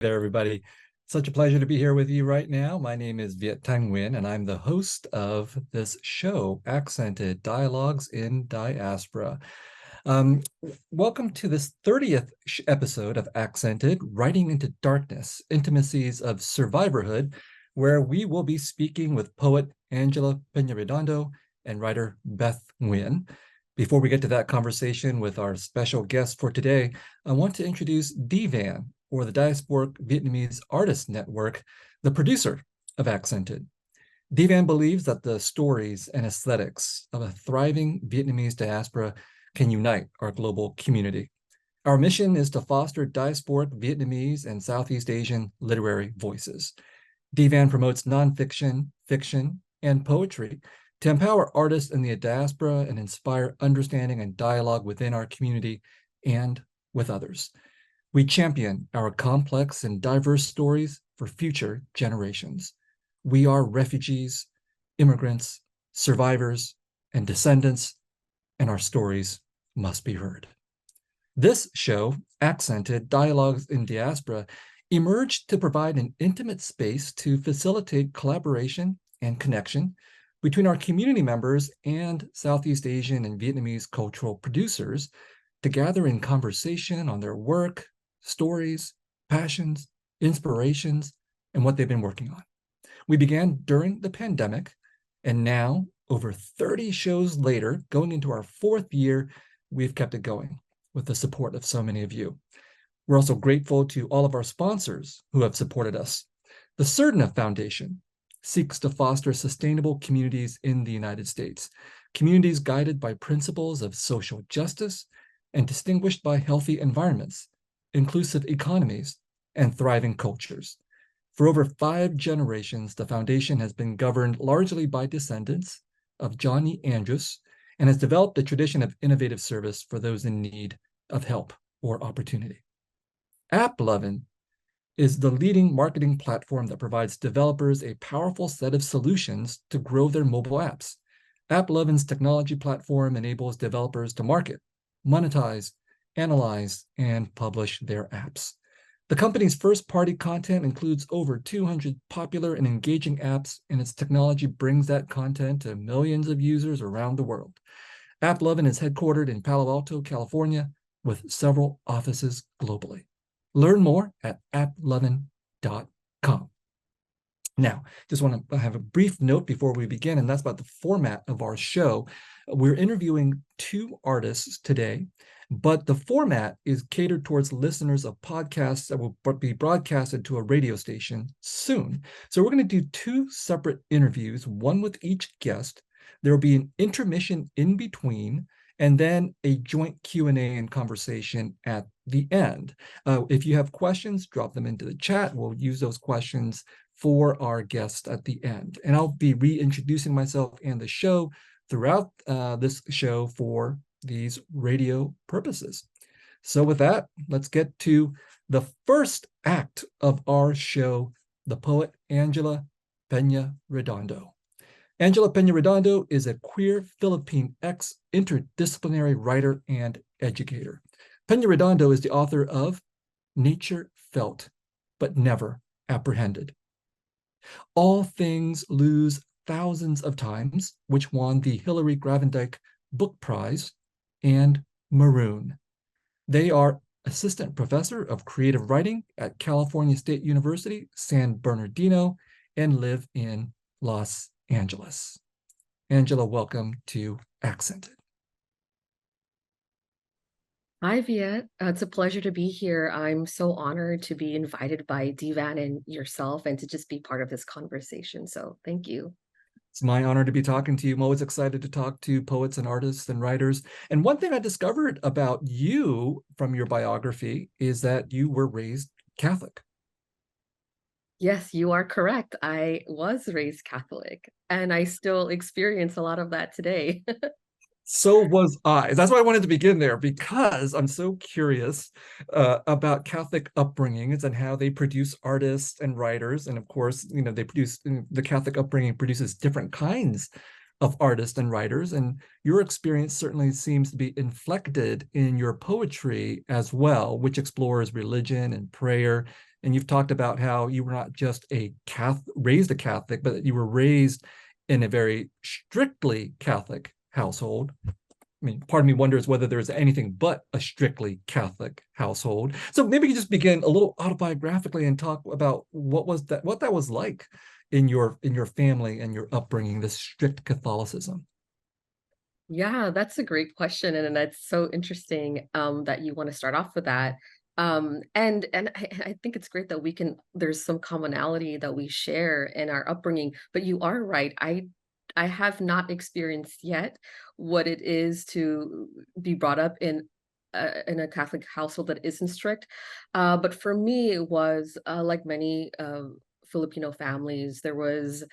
There, everybody. Such a pleasure to be here with you right now. My name is Viet Thanh Nguyen, and I'm the host of this show, Accented Dialogues in Diaspora. Um, Welcome to this 30th episode of Accented, Writing into Darkness, Intimacies of Survivorhood, where we will be speaking with poet Angela Peñaredondo and writer Beth Nguyen. Before we get to that conversation with our special guest for today, I want to introduce DVAN, or the Diasporic Vietnamese Artists Network, the producer of Accented. DVAN believes that the stories and aesthetics of a thriving Vietnamese diaspora can unite our global community. Our mission is to foster diasporic Vietnamese and Southeast Asian literary voices. DVAN promotes nonfiction, fiction, and poetry to empower artists in the diaspora and inspire understanding and dialogue within our community and with others. We champion our complex and diverse stories for future generations. We are refugees, immigrants, survivors, and descendants, and our stories must be heard. This show, Accented Dialogues in Diaspora, emerged to provide an intimate space to facilitate collaboration and connection between our community members and Southeast Asian and Vietnamese cultural producers to gather in conversation on their work, stories, passions, inspirations, and what they've been working on. We began during the pandemic, and now, over 30 shows later, going into our fourth year, we've kept it going with the support of so many of you. We're also grateful to all of our sponsors who have supported us. The Surdna Foundation seeks to foster sustainable communities in the United States, communities guided by principles of social justice and distinguished by healthy environments, inclusive economies, and thriving cultures. For over 5 generations, the foundation has been governed largely by descendants of Johnny Andrews and has developed a tradition of innovative service for those in need of help or opportunity. AppLovin is the leading marketing platform that provides developers a powerful set of solutions to grow their mobile apps. AppLovin's technology platform enables developers to market, monetize, analyze, and publish their apps. The company's first-party content includes over 200 popular and engaging apps, and its technology brings that content to millions of users around the world. AppLovin is headquartered in Palo Alto, California, with several offices globally. Learn more at applovin.com. Now, just want to have a brief note before we begin, and that's about the format of our show. We're interviewing 2 artists today, but the format is catered towards listeners of podcasts that will be broadcasted to a radio station soon. So we're going to do 2 separate interviews, one with each guest. There will be an intermission in between, and then a joint Q&A and conversation at the end. If you have questions, drop them into the chat. We'll use those questions for our guest at the end. And I'll be reintroducing myself and the show throughout this show for these radio purposes. So with that, let's get to the first act of our show, the poet Angela Peñaredondo. Angela Peñaredondo is a queer Philippine interdisciplinary writer and educator. Peñaredondo is the author of Nature Felt, but Never Apprehended. All Things Lose Thousands of Times, which won the Hilary Gravendike Book Prize, and Maroon. They are assistant professor of creative writing at California State University, San Bernardino, and live in Los Angeles. Angela, welcome to Accented. Hi, Viet. It's a pleasure to be here. I'm so honored to be invited by DVAN and yourself and to just be part of this conversation. So thank you. It's my honor to be talking to you. I'm always excited to talk to poets and artists and writers. And one thing I discovered about you from your biography is that you were raised Catholic. Yes, you are correct. I was raised Catholic, and I still experience a lot of that today. So was I. That's why I wanted to begin there, because I'm so curious about Catholic upbringings and how they produce artists and writers. And of course, the Catholic upbringing produces different kinds of artists and writers. And your experience certainly seems to be inflected in your poetry as well, which explores religion and prayer And you've talked about how you were not just raised a Catholic, but you were raised in a very strictly Catholic household. I mean, part of me wonders whether there's anything but a strictly Catholic household. So maybe you just begin a little autobiographically and talk about what that was like in your family and your upbringing, this strict Catholicism. Yeah, that's a great question, and that's so interesting that you want to start off with that. And I think it's great that there's some commonality that we share in our upbringing. But you are right. I have not experienced yet what it is to be brought up in a Catholic household that isn't strict. But for me, it was like many Filipino families. There was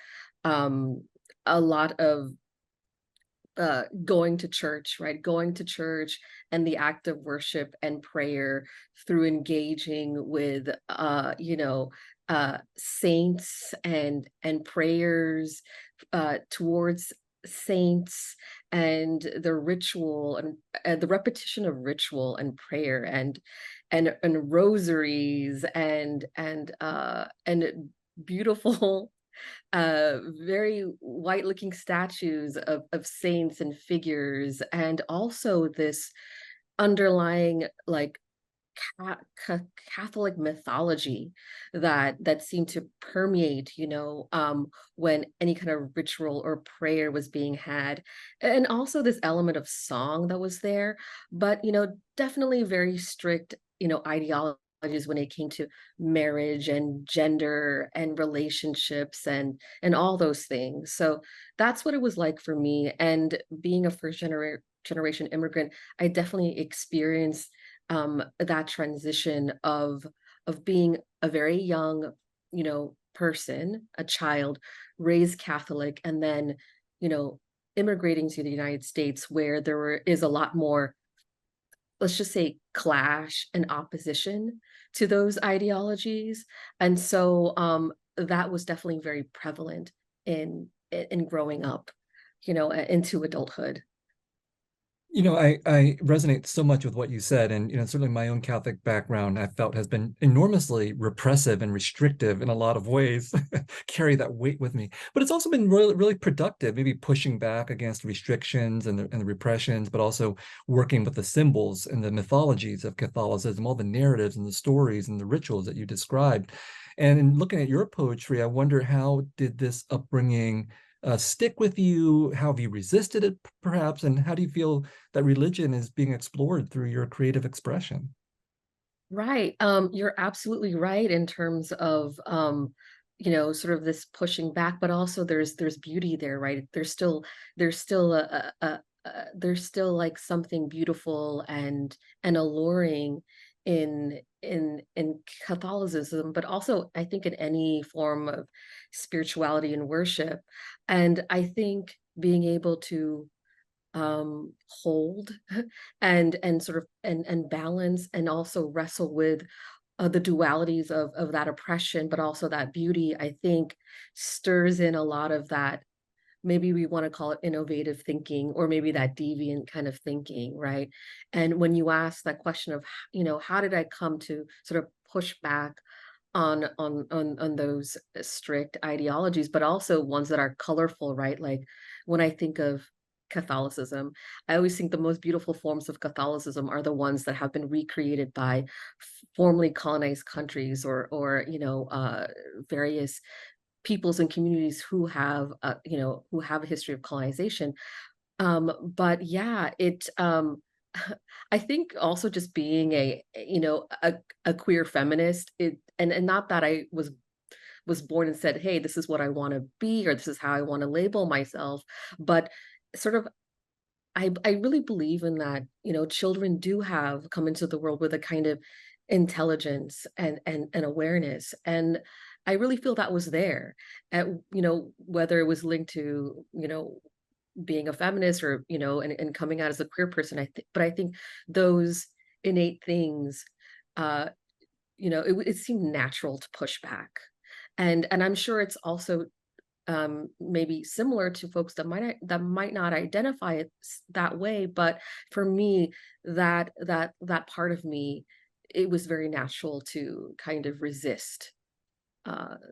um, a lot of going to church, right? Going to church and the act of worship and prayer through engaging with, saints and prayers towards saints and the ritual and the repetition of ritual and prayer and rosaries and beautiful very white looking statues of saints and figures, and also this underlying like Catholic mythology that seemed to permeate, when any kind of ritual or prayer was being had, and also this element of song that was there, but definitely very strict, ideologies when it came to marriage and gender and relationships and all those things. So that's what it was like for me. And being a generation immigrant, I definitely experienced that transition of being a very young, person, a child raised Catholic, and then, you know, immigrating to the United States, where is a lot more, let's just say, clash and opposition to those ideologies. And so that was definitely very prevalent in growing up, into adulthood. I resonate so much with what you said. And, certainly my own Catholic background, I felt has been enormously repressive and restrictive in a lot of ways, carry that weight with me. But it's also been really, really productive, maybe pushing back against restrictions and the repressions, but also working with the symbols and the mythologies of Catholicism, all the narratives and the stories and the rituals that you described. And in looking at your poetry, I wonder, how did this upbringing stick with you? How have you resisted it, perhaps? And how do you feel that religion is being explored through your creative expression? Right. You're absolutely right in terms of sort of this pushing back, but also there's beauty there, right? There's still there's still like something beautiful and alluring in Catholicism, but also I think in any form of spirituality and worship. And I think being able to hold and sort of and balance and also wrestle with the dualities of that oppression, but also that beauty, I think stirs in a lot of that. Maybe we want to call it innovative thinking, or maybe that deviant kind of thinking, right? And when you ask that question of, how did I come to sort of push back on those strict ideologies, but also ones that are colorful, right? Like when I think of Catholicism, I always think the most beautiful forms of Catholicism are the ones that have been recreated by formerly colonized countries, or various peoples and communities who have a history of colonization. But yeah, I think also just being a queer feminist, and not that I was born and said, hey, this is what I want to be, or this is how I want to label myself, but sort of I really believe in that, children do have come into the world with a kind of intelligence and awareness. And I really feel that was there at, whether it was linked to, being a feminist, or, and coming out as a queer person. But I think those innate things, uh, it seemed natural to push back. And I'm sure it's also maybe similar to folks that might not identify it that way, but for me, that part of me it was very natural to kind of resist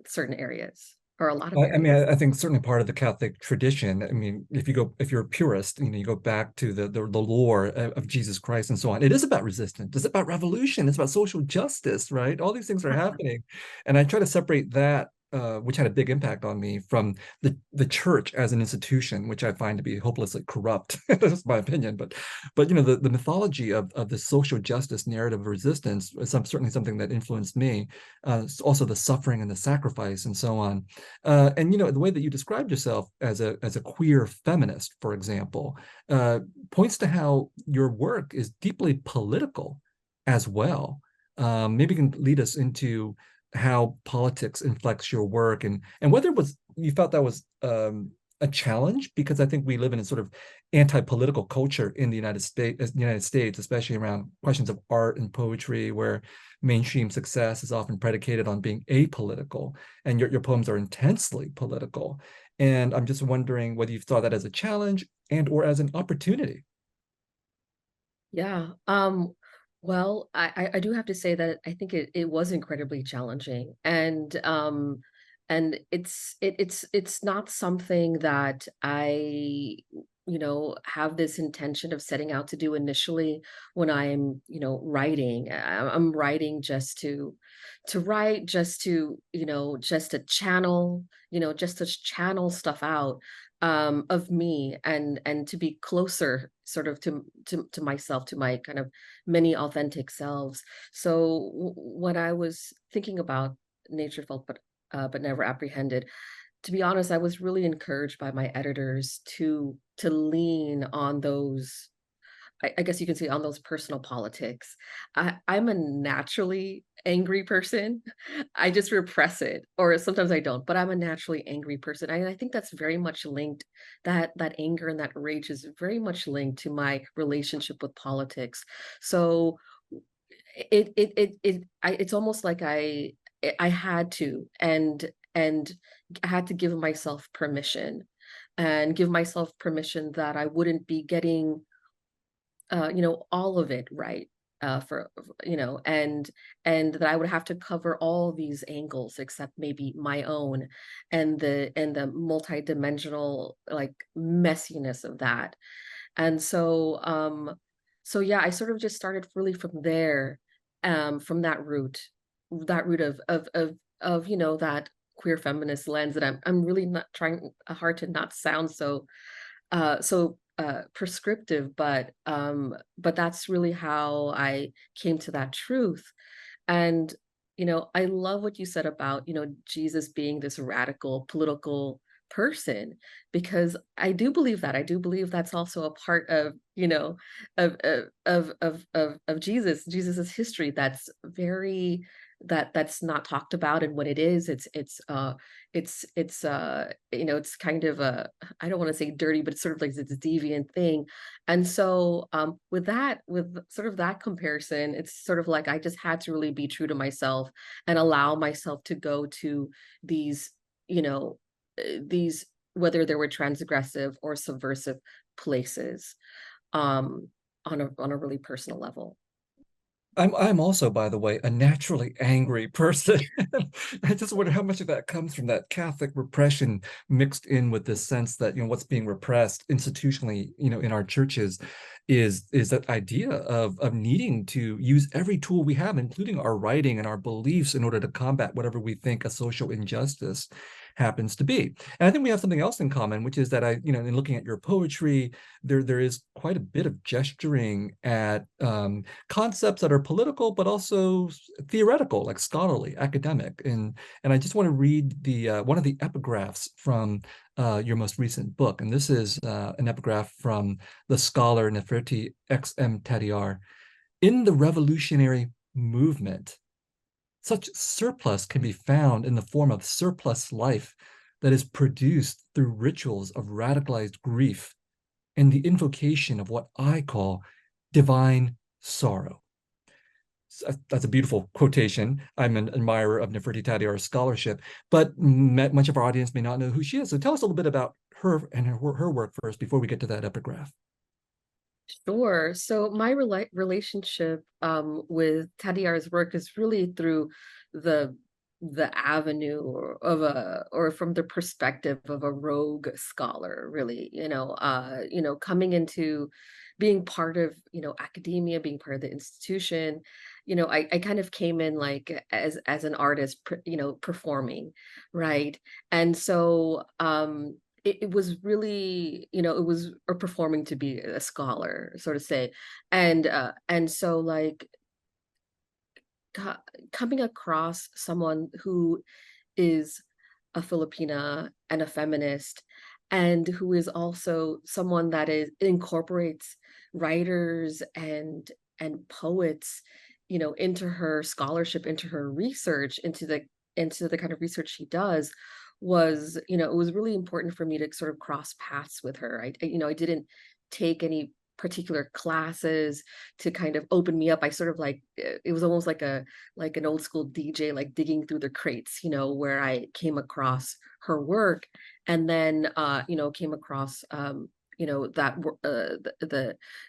certain areas, or a lot of I mean, areas. I think certainly part of the Catholic tradition. I mean, if you're a purist, you go back to the lore of Jesus Christ and so on. It is about resistance. It's about revolution. It's about social justice, right? All these things are happening, and I try to separate that, which had a big impact on me, from the church as an institution, which I find to be hopelessly corrupt. That's my opinion, but the mythology of the social justice narrative of resistance is certainly something that influenced me. Also, the suffering and the sacrifice and so on. And the way that you described yourself as a queer feminist, for example, points to how your work is deeply political as well. Maybe you can lead us into how politics inflects your work, and whether you felt that was a challenge, because I think we live in a sort of anti-political culture in the United States, especially around questions of art and poetry, where mainstream success is often predicated on being apolitical, and your poems are intensely political. And I'm just wondering whether you saw that as a challenge and or as an opportunity. Yeah. Well, I do have to say that I think it was incredibly challenging, and it's not something that I have this intention of setting out to do initially when I'm writing. I'm writing just to write, just to channel, just to channel stuff out of me, and to be closer sort of to myself, to my kind of many authentic selves. So when I was thinking about nature felt but never apprehended, to be honest, I was really encouraged by my editors to lean on those, I guess you can say, on those personal politics. I'm a naturally angry person. I just repress it, or sometimes I don't, but I'm a naturally angry person. I think that's very much linked, that anger and that rage is very much linked to my relationship with politics. So it's almost like I had to, and I had to give myself permission, and give myself permission that I wouldn't be getting all of it right, for and that I would have to cover all these angles except maybe my own, and the multidimensional, like, messiness of that. And so yeah, I sort of just started really from there, from that root of that queer feminist lens, that I'm really not trying hard to not sound so prescriptive, but that's really how I came to that truth. And I love what you said about Jesus being this radical political person, because I do believe that. I do believe that's also a part of of Jesus's history, that's very, that's not talked about. And what it is, it's kind of a, I don't want to say dirty, but it's sort of like this deviant thing. And so with sort of that comparison, it's sort of like I just had to really be true to myself, and allow myself to go to these, these, whether they were transgressive or subversive places, um on a really personal level. I'm also, by the way, a naturally angry person. I just wonder how much of that comes from that Catholic repression mixed in with this sense that, what's being repressed institutionally, in our churches is that idea of needing to use every tool we have, including our writing and our beliefs, in order to combat whatever we think a social injustice happens to be. And I think we have something else in common, which is that in looking at your poetry, there is quite a bit of gesturing at concepts that are political, but also theoretical, like scholarly, academic. And I just want to read the one of the epigraphs from your most recent book. And this is an epigraph from the scholar Neferti XM Tadiar. In the revolutionary movement, such surplus can be found in the form of surplus life that is produced through rituals of radicalized grief and the invocation of what I call divine sorrow. That's a beautiful quotation. I'm an admirer of Neferti Tadiar's scholarship, but much of our audience may not know who she is. So tell us a little bit about her and her work first before we get to that epigraph. Sure. So my relationship with Tadiar's work is really through the avenue or from the perspective of a rogue scholar, really, coming into being part of, academia, being part of the institution. I kind of came in like as an artist, performing, right? And so it was really, it was or performing to be a scholar, so to say. And so like co- coming across someone who is a Filipina and a feminist, and who is also someone that is incorporates writers and poets, into her scholarship, into her research, into the kind of research she does, was, it was really important for me to sort of cross paths with her. I didn't take any particular classes to kind of open me up. I sort of like, it was almost like an old school DJ, like digging through the crates, where I came across her work, and then came across the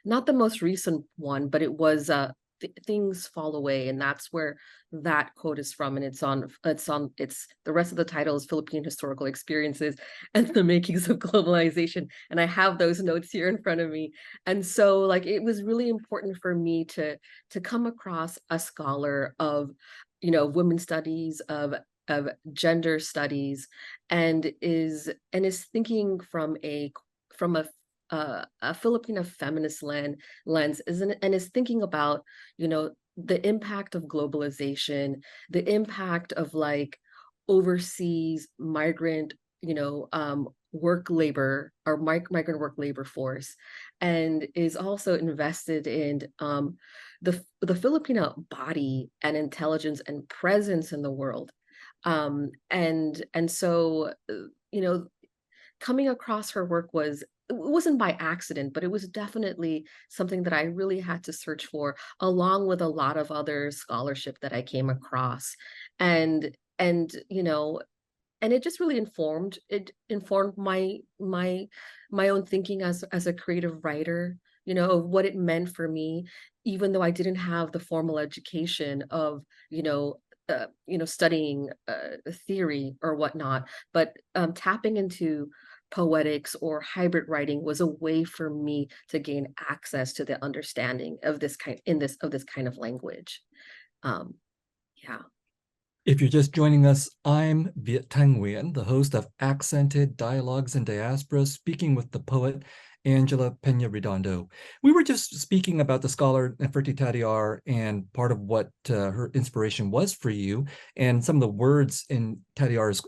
not the most recent one, but it was things fall away, and that's where that quote is from. And it's the rest of the title is Philippine Historical Experiences and the Makings of Globalization, and I have those notes here in front of me. And so like it was really important for me to come across a scholar of, women's studies, of gender studies, and is thinking from a Filipino feminist lens, and is thinking about, the impact of globalization, the impact of like overseas migrant, work labor, or migrant work labor force, and is also invested in the Filipino body and intelligence and presence in the world. And so, coming across her work it wasn't by accident, but it was definitely something that I really had to search for, along with a lot of other scholarship that I came across. And and you know and it just really informed my own thinking as a creative writer, of what it meant for me, even though I didn't have the formal education of, studying theory or whatnot. But tapping into poetics or hybrid writing was a way for me to gain access to the understanding of this kind of language. um yeah. If you're just joining us, I'm Viet Thanh Nguyen, the host of Accented Dialogues in Diaspora, speaking with the poet Angela Peñaredondo. We were just speaking about the scholar Nefertiti Tadiar and part of what her inspiration was for you, and some of the words in Tadiar's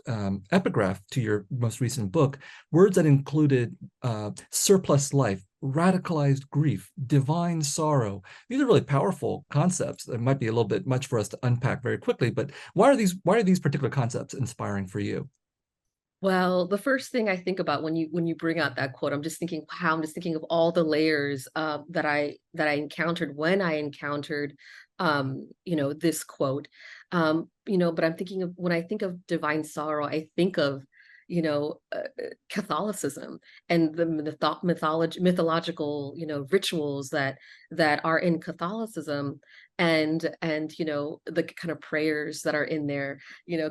epigraph to your most recent book, words that included surplus life, radicalized grief, divine sorrow. These are really powerful concepts. It might be a little bit much for us to unpack very quickly, but why are these particular concepts inspiring for you? Well, the first thing I think about when you bring out that quote, I'm just thinking of all the layers that I encountered when I encountered this quote. But I'm thinking of, when I think of divine sorrow, I think of, Catholicism, and the mythological, rituals that are in Catholicism, and the kind of prayers that are in there,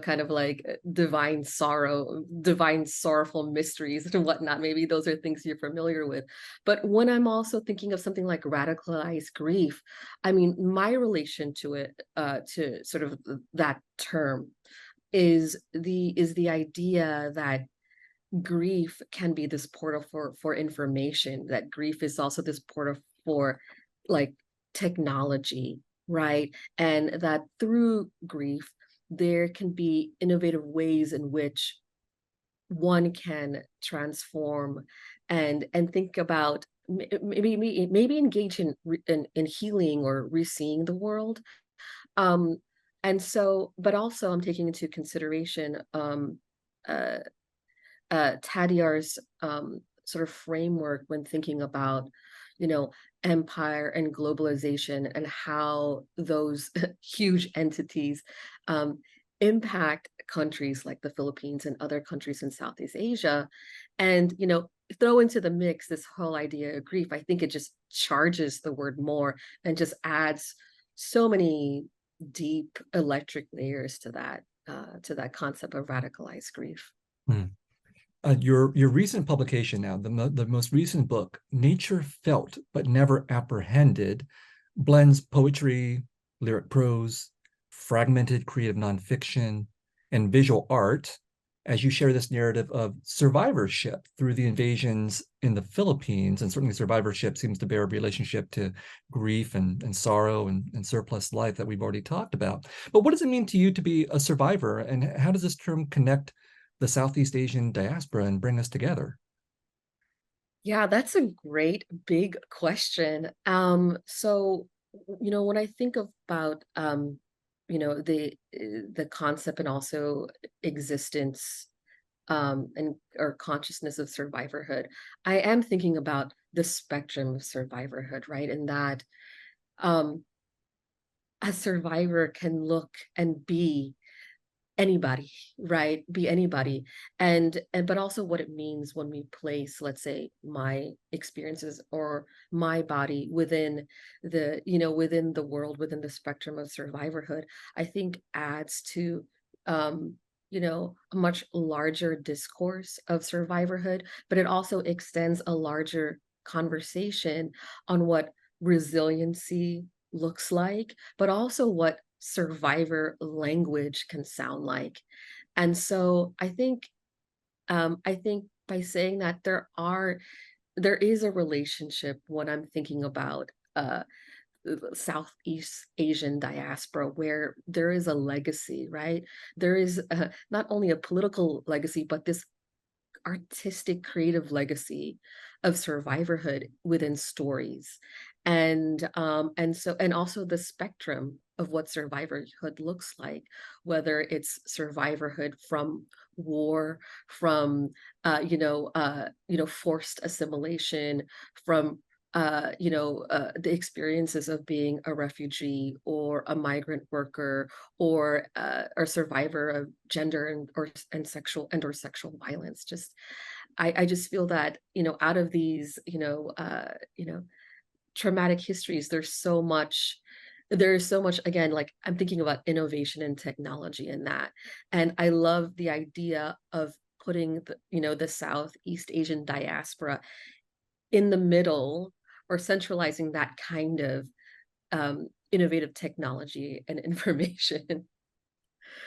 kind of like divine sorrow, divine sorrowful mysteries and whatnot. Maybe those are things you're familiar with. But when I'm also thinking of something like radicalized grief, I mean, my relation to it, to sort of that term, is the idea that grief can be this portal for information, that grief is also this portal for like technology, right? And that through grief there can be innovative ways in which one can transform and think about, maybe engage in healing or re-seeing the world. um and so, but also I'm taking into consideration uh Tadiar's sort of framework when thinking about, you know, empire and globalization, and how those huge entities um, impact countries like the Philippines and other countries in Southeast Asia. And, throw into the mix this whole idea of grief. I think it just charges the word more and just adds so many deep electric layers to that concept of radicalized grief. Hmm. Your recent publication now, the most recent book, Nature Felt But Never Apprehended, blends poetry, lyric prose, fragmented creative nonfiction, and visual art as you share this narrative of survivorship through the invasions in the Philippines. And certainly survivorship seems to bear a relationship to grief and sorrow and surplus life that we've already talked about. But what does it mean to you to be a survivor? And how does this term connect the Southeast Asian diaspora and bring us together? Yeah, that's a great big question. So, when I think about the concept and also existence and or consciousness of survivorhood, I am thinking about the spectrum of survivorhood, right? And that um a survivor can look and be anybody, right? Be anybody. And but also what it means when we place, let's say, my experiences or my body within within the world, within the spectrum of survivorhood, I think adds to a much larger discourse of survivorhood, but it also extends a larger conversation on what resiliency looks like, but also what survivor language can sound like. And so I think by saying that there is a relationship when I'm thinking about the Southeast Asian diaspora where there is a legacy, right? There is not only a political legacy, but this artistic creative legacy of survivorhood within stories, and also the spectrum of what survivorhood looks like, whether it's survivorhood from war, from forced assimilation, from the experiences of being a refugee or a migrant worker or a survivor of gender and sexual violence. Just I just feel that out of these traumatic histories, there's so much, again, like I'm thinking about innovation and technology in that, and I love the idea of putting the Southeast Asian diaspora in the middle, or centralizing that kind of innovative technology and information.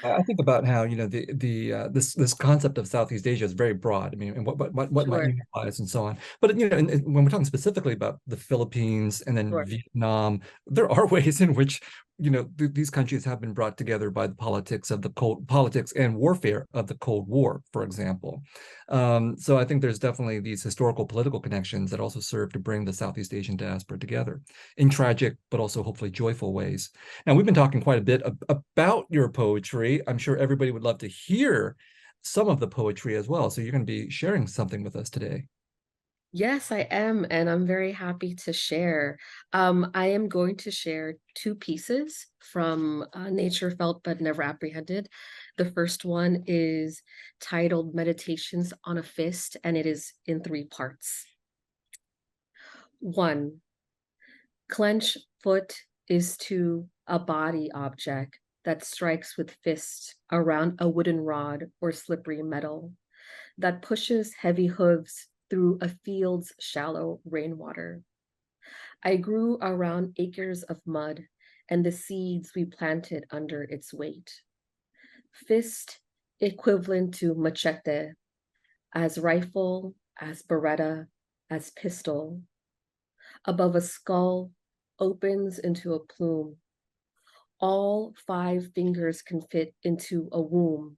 I think about how the this concept of Southeast Asia is very broad. I mean, and what might Sure, unifies and so on. But and when we're talking specifically about the Philippines and then sure. Vietnam, there are ways in which these countries have been brought together by the politics and warfare of the Cold War, for example. So I think there's definitely these historical political connections that also serve to bring the Southeast Asian diaspora together in tragic but also hopefully joyful ways. Now, we've been talking quite a bit about your poetry. I'm sure everybody would love to hear some of the poetry as well. So you're going to be sharing something with us today. Yes, I am, and I'm very happy to share. I am going to share two pieces from Nature Felt But Never Apprehended. The first one is titled Meditations on a Fist, and it is in three parts. One, clench foot is to a body object that strikes with fist around a wooden rod or slippery metal, that pushes heavy hooves through a field's shallow rainwater. I grew around acres of mud and the seeds we planted under its weight. Fist equivalent to machete, as rifle, as beretta, as pistol. Above a skull opens into a plume. All 5 fingers can fit into a womb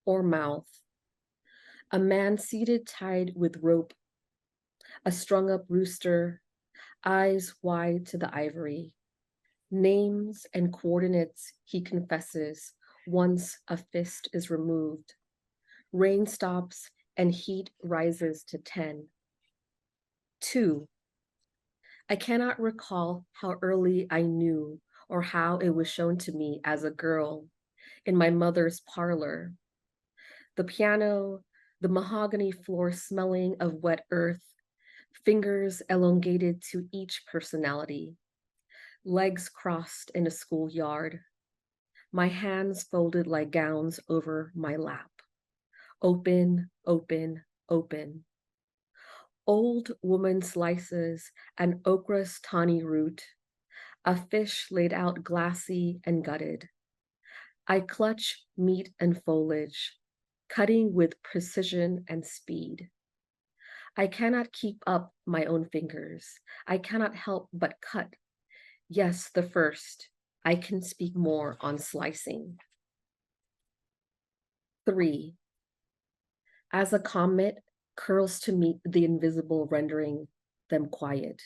or mouth. A man seated tied with rope, a strung up rooster, eyes wide to the ivory. Names and coordinates he confesses once a fist is removed. Rain stops and heat rises to 10. 2. I cannot recall how early I knew or how it was shown to me as a girl in my mother's parlor, The piano, the mahogany floor smelling of wet earth, fingers elongated to each personality, legs crossed in a schoolyard, my hands folded like gowns over my lap. Open, open, open. Old woman slices an okra's tawny root, a fish laid out glassy and gutted. I clutch meat and foliage, cutting with precision and speed. I cannot keep up my own fingers. I cannot help but cut. Yes, the first. I can speak more on slicing. 3. As a comet curls to meet the invisible, rendering them quiet.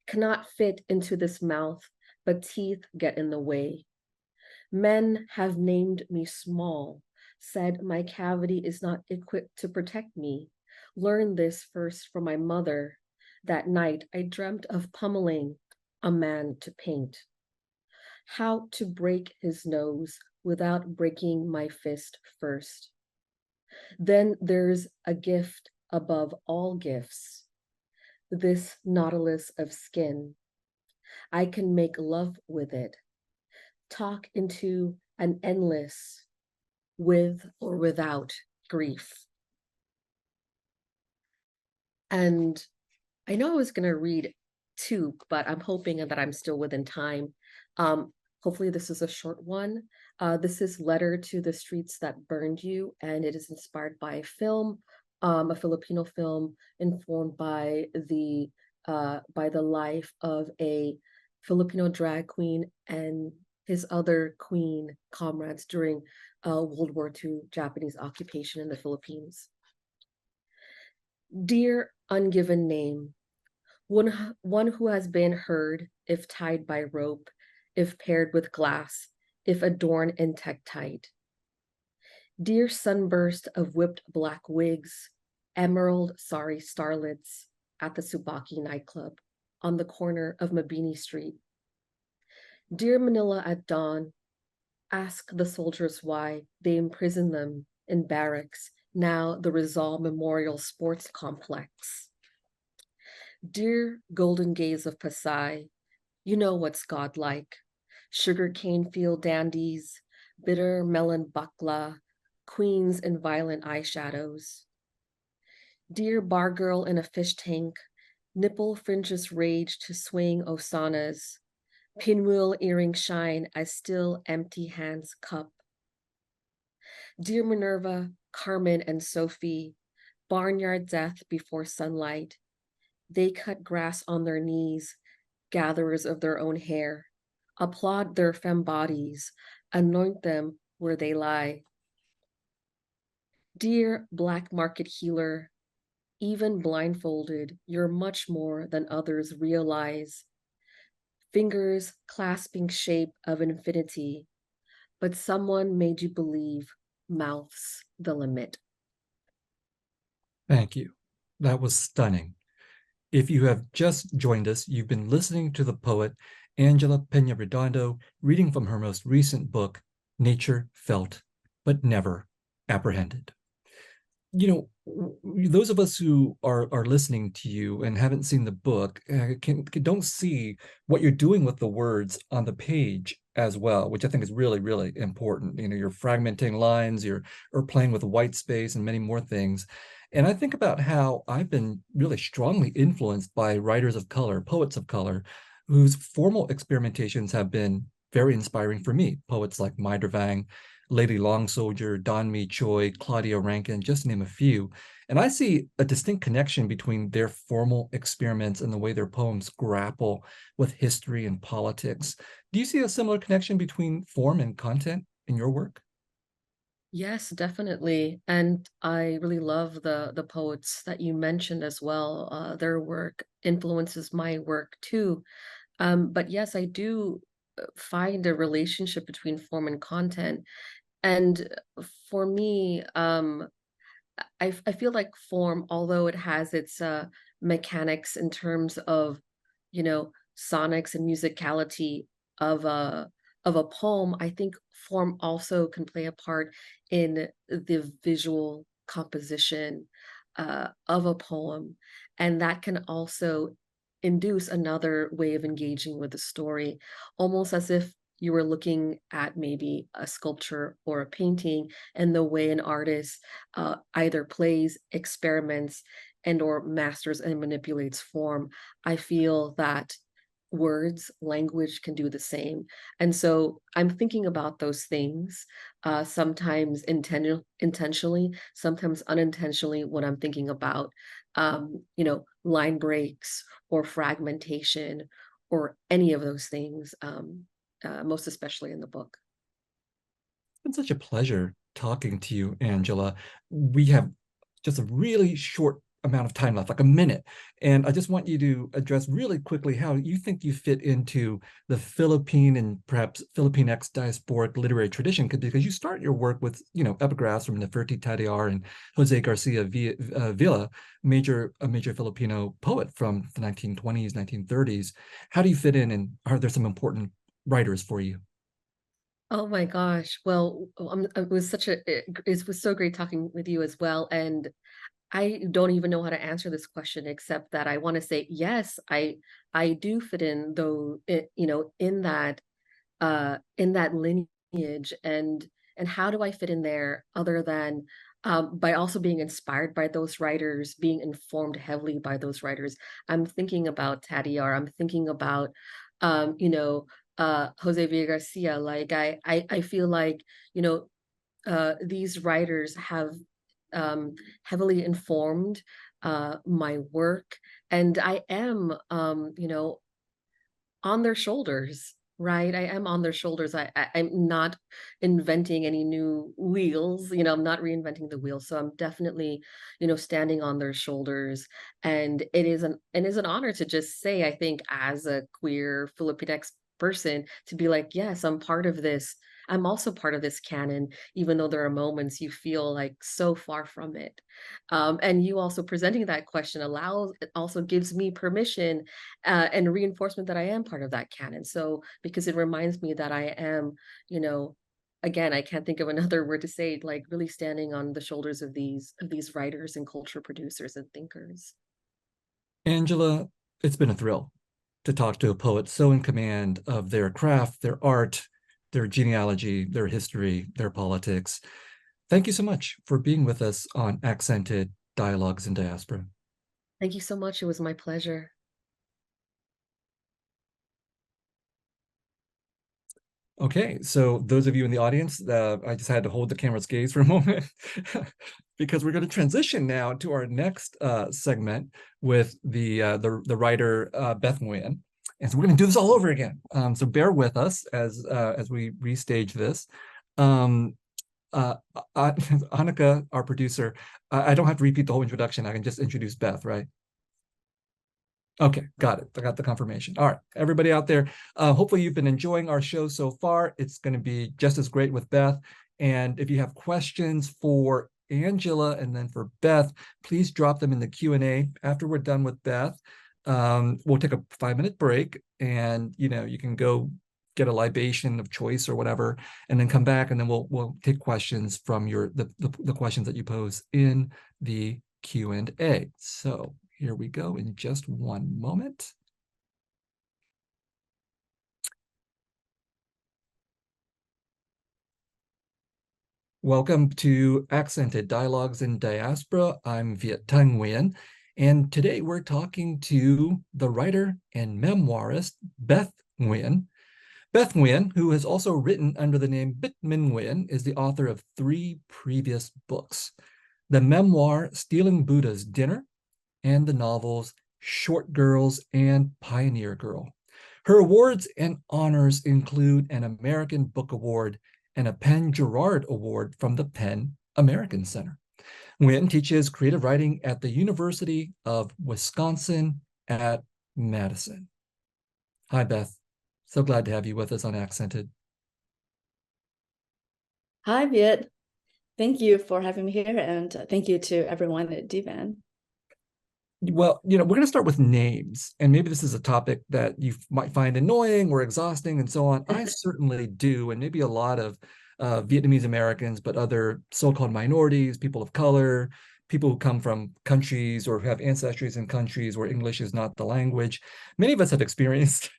Cannot fit into this mouth, but teeth get in the way. Men have named me small, said my cavity is not equipped to protect me. Learned this first from my mother. That night I dreamt of pummeling a man to paint. How to break his nose without breaking my fist first. Then there's a gift above all gifts, this nautilus of skin. I can make love with it, talk into an endless, with or without grief. And I know I was going to read 2, but I'm hoping that I'm still within time. Hopefully this is a short one. This is Letter to the Streets That Burned You, and it is inspired by a film, a Filipino film informed by the life of a Filipino drag queen and his other queen comrades during World War II Japanese occupation in the Philippines. Dear ungiven name, one who has been heard if tied by rope, if paired with glass, if adorned in tektite. Dear sunburst of whipped black wigs, emerald sorry starlets at the Subaki nightclub on the corner of Mabini Street. Dear Manila at dawn, ask the soldiers why they imprison them in barracks, now the Rizal Memorial Sports Complex. Dear golden gaze of Pasay, you know what's godlike. Sugarcane field dandies, bitter melon bakla, queens in violent eyeshadows. Dear bar girl in a fish tank, nipple fringes rage to swing osanas, pinwheel earrings shine as still empty hands cup. Dear Minerva, Carmen, and Sophie, barnyard death before sunlight. They cut grass on their knees, gatherers of their own hair, applaud their femme bodies, anoint them where they lie. Dear black market healer, even blindfolded, you're much more than others realize. Fingers clasping shape of infinity, but someone made you believe mouth's the limit. Thank you. That was stunning. If you have just joined us, you've been listening to the poet Angela Peñaredondo reading from her most recent book, Nature Felt But Never Apprehended. You know, those of us who are listening to you and haven't seen the book don't see what you're doing with the words on the page as well, which I think is really, really important. You know, you're fragmenting lines, you're or playing with white space and many more things. And I think about how I've been really strongly influenced by writers of color, poets of color, whose formal experimentations have been very inspiring for me. Poets like Mai Vang, Lady Long Soldier, Don Mi Choi, Claudia Rankin, just to name a few. And I see a distinct connection between their formal experiments and the way their poems grapple with history and politics. Do you see a similar connection between form and content in your work? Yes, definitely. And I really love the poets that you mentioned as well. Their work influences my work too. But yes, I do find a relationship between form and content. And for me, I feel like form, although it has its mechanics in terms of, you know, sonics and musicality of of a poem, I think form also can play a part in the visual composition of a poem. And that can also induce another way of engaging with the story, almost as if you were looking at maybe a sculpture or a painting, and the way an artist either plays, experiments, and or masters and manipulates form. I feel that words, language can do the same. And so I'm thinking about those things, sometimes intentionally, sometimes unintentionally, when I'm thinking about, line breaks or fragmentation or any of those things, most especially in the book. It's been such a pleasure talking to you, Angela. We have just a really short amount of time left, like a minute. And I just want you to address really quickly how you think you fit into the Philippine and perhaps Filipinx diasporic literary tradition, because you start your work with, epigraphs from Nefertiti Tadiar and Jose Garcia Villa, a major Filipino poet from the 1920s, 1930s. How do you fit in, and are there some important writers for you? Oh my gosh. Well, it was so great talking with you as well. And I don't even know how to answer this question except that I want to say yes, I do fit in though in that lineage. And how do I fit in there other than by also being inspired by those writers, being informed heavily by those writers. I'm thinking about Tadiar, I'm thinking about Jose Villa Garcia. Like I feel like, you know, these writers have heavily informed my work, and I am, on their shoulders, right? I am on their shoulders. I'm not inventing any new wheels, I'm not reinventing the wheel. So I'm definitely, standing on their shoulders. And it is an honor to just say, I think, as a queer Filipinx person, to be like, yes, I'm part of this. I'm also part of this canon, even though there are moments you feel like so far from it. And you also presenting that question allows, it also gives me permission and reinforcement that I am part of that canon. So because it reminds me that I am, you know, again, I can't think of another word to say it, like really standing on the shoulders of these writers and culture producers and thinkers. Angela, it's been a thrill to talk to a poet so in command of their craft, their art, their genealogy, their history, their politics. Thank you so much for being with us on Accented Dialogues in Diaspora. Thank you so much. It was my pleasure. Okay, so those of you in the audience, I just had to hold the camera's gaze for a moment because we're going to transition now to our next segment with the writer Beth Nguyen, and so we're going to do this all over again. So bear with us as we restage this. Um, Annika, our producer, I don't have to repeat the whole introduction. I can just introduce Beth, right? Okay, got it. I got the confirmation. All right, everybody out there, hopefully you've been enjoying our show so far. It's going to be just as great with Beth. And if you have questions for Angela and then for Beth, please drop them in the Q&A after we're done with Beth. We'll take a 5-minute break, and you can go get a libation of choice or whatever, and then come back, and then we'll take questions from the questions that you pose in the Q&A. So here we go in just one moment. Welcome to Accented Dialogues in Diaspora. I'm Viet Thanh Nguyen, and today we're talking to the writer and memoirist Beth Nguyen. Beth Nguyen, who has also written under the name Bich Minh Nguyen, is the author of 3 previous books: the memoir Stealing Buddha's Dinner and the novels Short Girls and Pioneer Girl. Her awards and honors include an American Book Award and a PEN Jerard Award from the PEN American Center. Nguyen teaches creative writing at the University of Wisconsin at Madison. Hi, Beth. So glad to have you with us on Accented. Hi, Viet. Thank you for having me here, and thank you to everyone at DVAN. Well, we're going to start with names, and maybe this is a topic that you might find annoying or exhausting and so on. I certainly do, and maybe a lot of Vietnamese Americans, but other so-called minorities, people of color, people who come from countries or have ancestries in countries where English is not the language. Many of us have experienced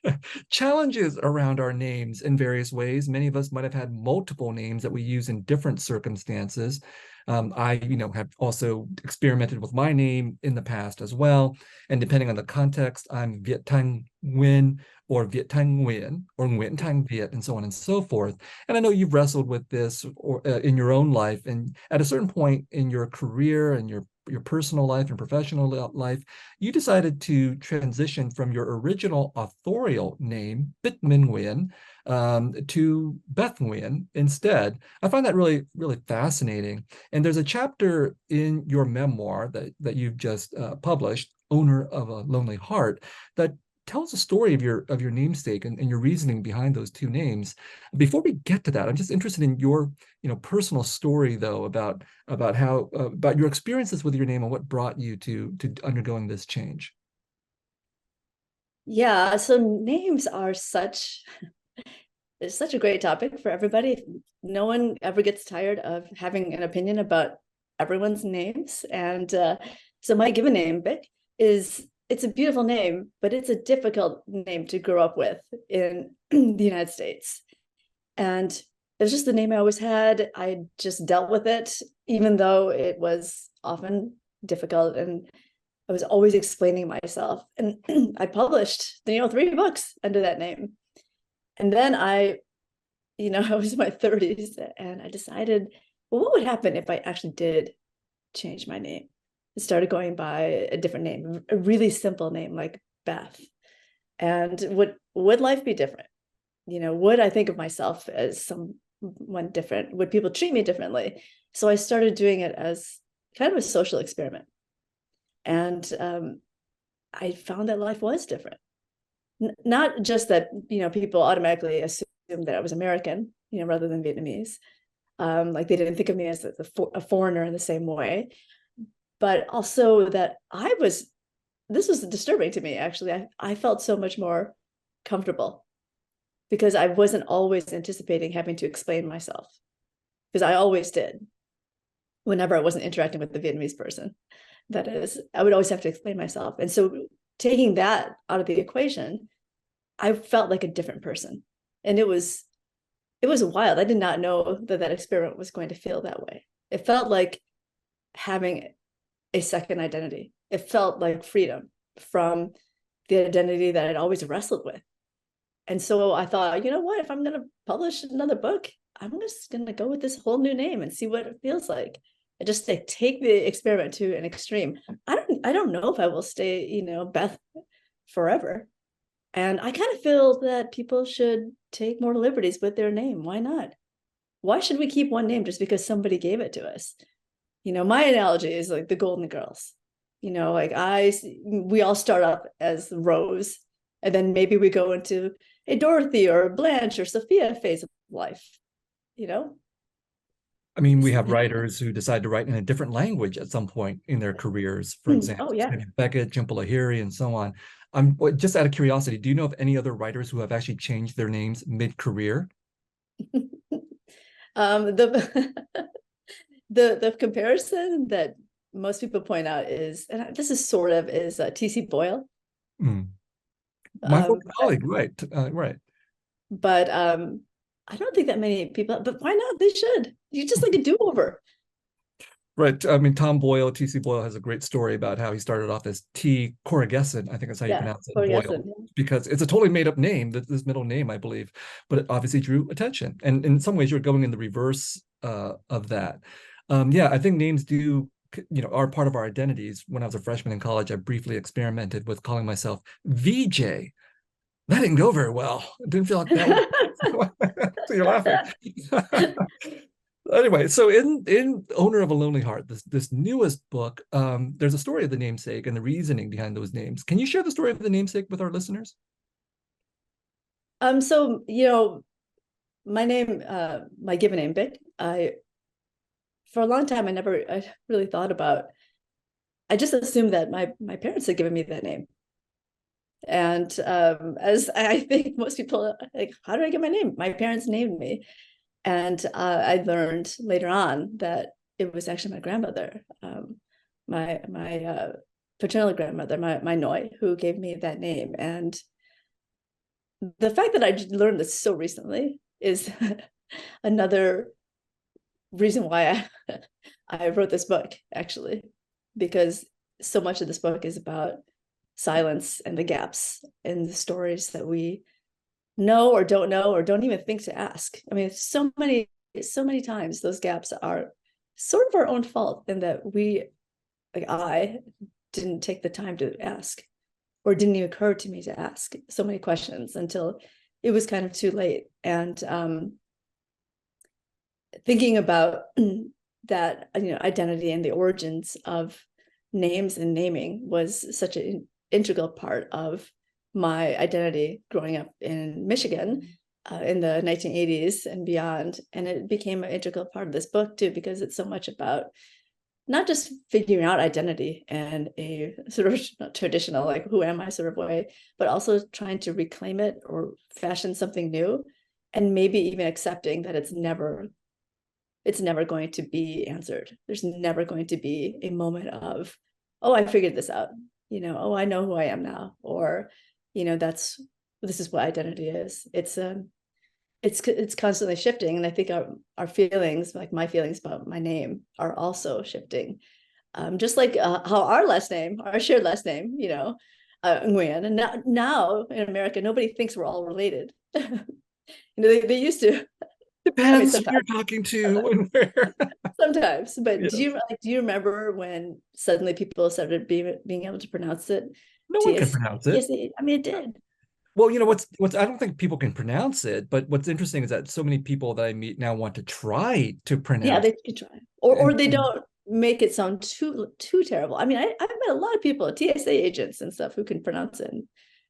challenges around our names in various ways. Many of us might have had multiple names that we use in different circumstances. I, have also experimented with my name in the past as well. And depending on the context, I'm Viet Thanh Nguyen or Viet Thanh Nguyen or Nguyen Thanh Viet and so on and so forth. And I know you've wrestled with this in your own life. And at a certain point in your career and your personal life and professional life, you decided to transition from your original authorial name, Bich Minh Nguyen, to Beth Nguyen instead. I find that really, really fascinating. And there's a chapter in your memoir that you've just published, Owner of a Lonely Heart, that tells a story of your namesake and your reasoning behind those two names. Before we get to that, I'm just interested in your personal story though about how about your experiences with your name and what brought you to undergoing this change. Yeah, so names are it's such a great topic for everybody. No one ever gets tired of having an opinion about everyone's names. And so my given name, Vic, it's a beautiful name, but it's a difficult name to grow up with in the United States. And it was just the name I always had. I just dealt with it, even though it was often difficult. And I was always explaining myself. And I published, 3 books under that name. And then I was in my 30s and I decided, well, what would happen if I actually did change my name? I started going by a different name, a really simple name like Beth. And would life be different? Would I think of myself as someone different? Would people treat me differently? So I started doing it as kind of a social experiment. And I found that life was different. Not just that, people automatically assumed that I was American, rather than Vietnamese. Like they didn't think of me as a foreigner in the same way, but also that this was disturbing to me, actually. I felt so much more comfortable because I wasn't always anticipating having to explain myself, because I always did. Whenever I wasn't interacting with the Vietnamese person, that is, I would always have to explain myself. And so taking that out of the equation, I felt like a different person. And it was wild. I did not know that experiment was going to feel that way. It felt like having a second identity. It felt like freedom from the identity that I'd always wrestled with. And so I thought, you know what, if I'm going to publish another book, I'm just going to go with this whole new name and see what it feels like. I just take the experiment to an extreme. I don't know if I will stay, Beth forever. And I kind of feel that people should take more liberties with their name. Why not? Why should we keep one name just because somebody gave it to us? My analogy is like the Golden Girls. We all start up as Rose, and then maybe we go into a Dorothy or a Blanche or Sophia phase of life. I mean, we have writers who decide to write in a different language at some point in their careers, for example, Oh yeah, Beckett, Jhumpa Lahiri, and so on. I'm just out of curiosity, do you know of any other writers who have actually changed their names mid-career? The the comparison that most people point out is, and this is T.C. Boyle. Mm. My former colleague, right, right. But I don't think that many people, but why not? They should. You just like a do-over. Right. I mean, Tom Boyle, T.C. Boyle has a great story about how he started off as T. Corrigeson, I think that's how you pronounce it, Boyle, because it's a totally made up name, this middle name, I believe, but it obviously drew attention. And in some ways, you're going in the reverse of that. Yeah, I think names do, are part of our identities. When I was a freshman in college, I briefly experimented with calling myself VJ. That didn't go very well. It didn't feel like that. So you're laughing. Anyway, so in Owner of a Lonely Heart, this newest book, there's a story of the namesake and the reasoning behind those names. Can you share the story of the namesake with our listeners? So my name, my given name, Bich, for a long time I really thought about I just assumed that my parents had given me that name. And as I think most people, like, how did I get my name? My parents named me. And I learned later on that it was actually my grandmother, my paternal grandmother, my Noi, who gave me that name. And the fact that I learned this so recently is another reason why I wrote this book, actually, because so much of this book is about silence and the gaps in the stories that we know or don't even think to ask. I mean, so many times those gaps are sort of our own fault, in that I didn't take the time to ask, or it didn't even occur to me to ask so many questions until it was kind of too late. And thinking about that, identity and the origins of names and naming was such an integral part of my identity growing up in Michigan in the 1980s and beyond. And it became an integral part of this book too, because it's so much about not just figuring out identity and a sort of traditional, like, who am I sort of way, but also trying to reclaim it or fashion something new, and maybe even accepting that it's never going to be answered. There's never going to be a moment of, oh, I figured this out, oh, I know who I am now, or, this is what identity is. It's constantly shifting. And I think our feelings, like my feelings about my name, are also shifting. Just like how our shared last name, Nguyen. And now in America, nobody thinks we're all related. They used to. Depends who you're talking to and where. Sometimes, but Yes. do you remember when suddenly people started being able to pronounce it? No one can pronounce it. Yes, I mean, it did. Well, what's I don't think people can pronounce it, but what's interesting is that so many people that I meet now want to try to pronounce. Yeah, they could try, or they don't make it sound too terrible. I mean, I've met a lot of people, TSA agents and stuff, who can pronounce it.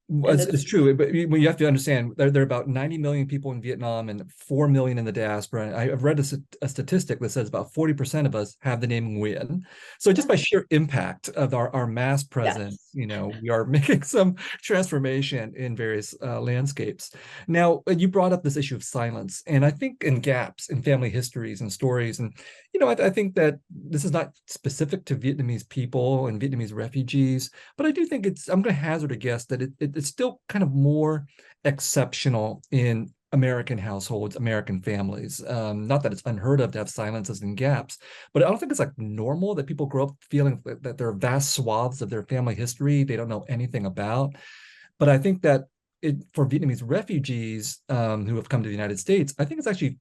It's true, but you have to understand there are about 90 million people in Vietnam and 4 million in the diaspora. I've read a statistic that says about 40% of us have the name Nguyen. So just by sheer impact of our mass presence, yes, we are making some transformation in various landscapes. Now, you brought up this issue of silence, and I think in gaps in family histories and stories, and I think that this is not specific to Vietnamese people and Vietnamese refugees, but I do think I'm going to hazard a guess that it's still kind of more exceptional in American households, American families. Not that it's unheard of to have silences and gaps, but I don't think it's like normal that people grow up feeling that there are vast swaths of their family history they don't know anything about. But I think that for Vietnamese refugees who have come to the United States, I think it's actually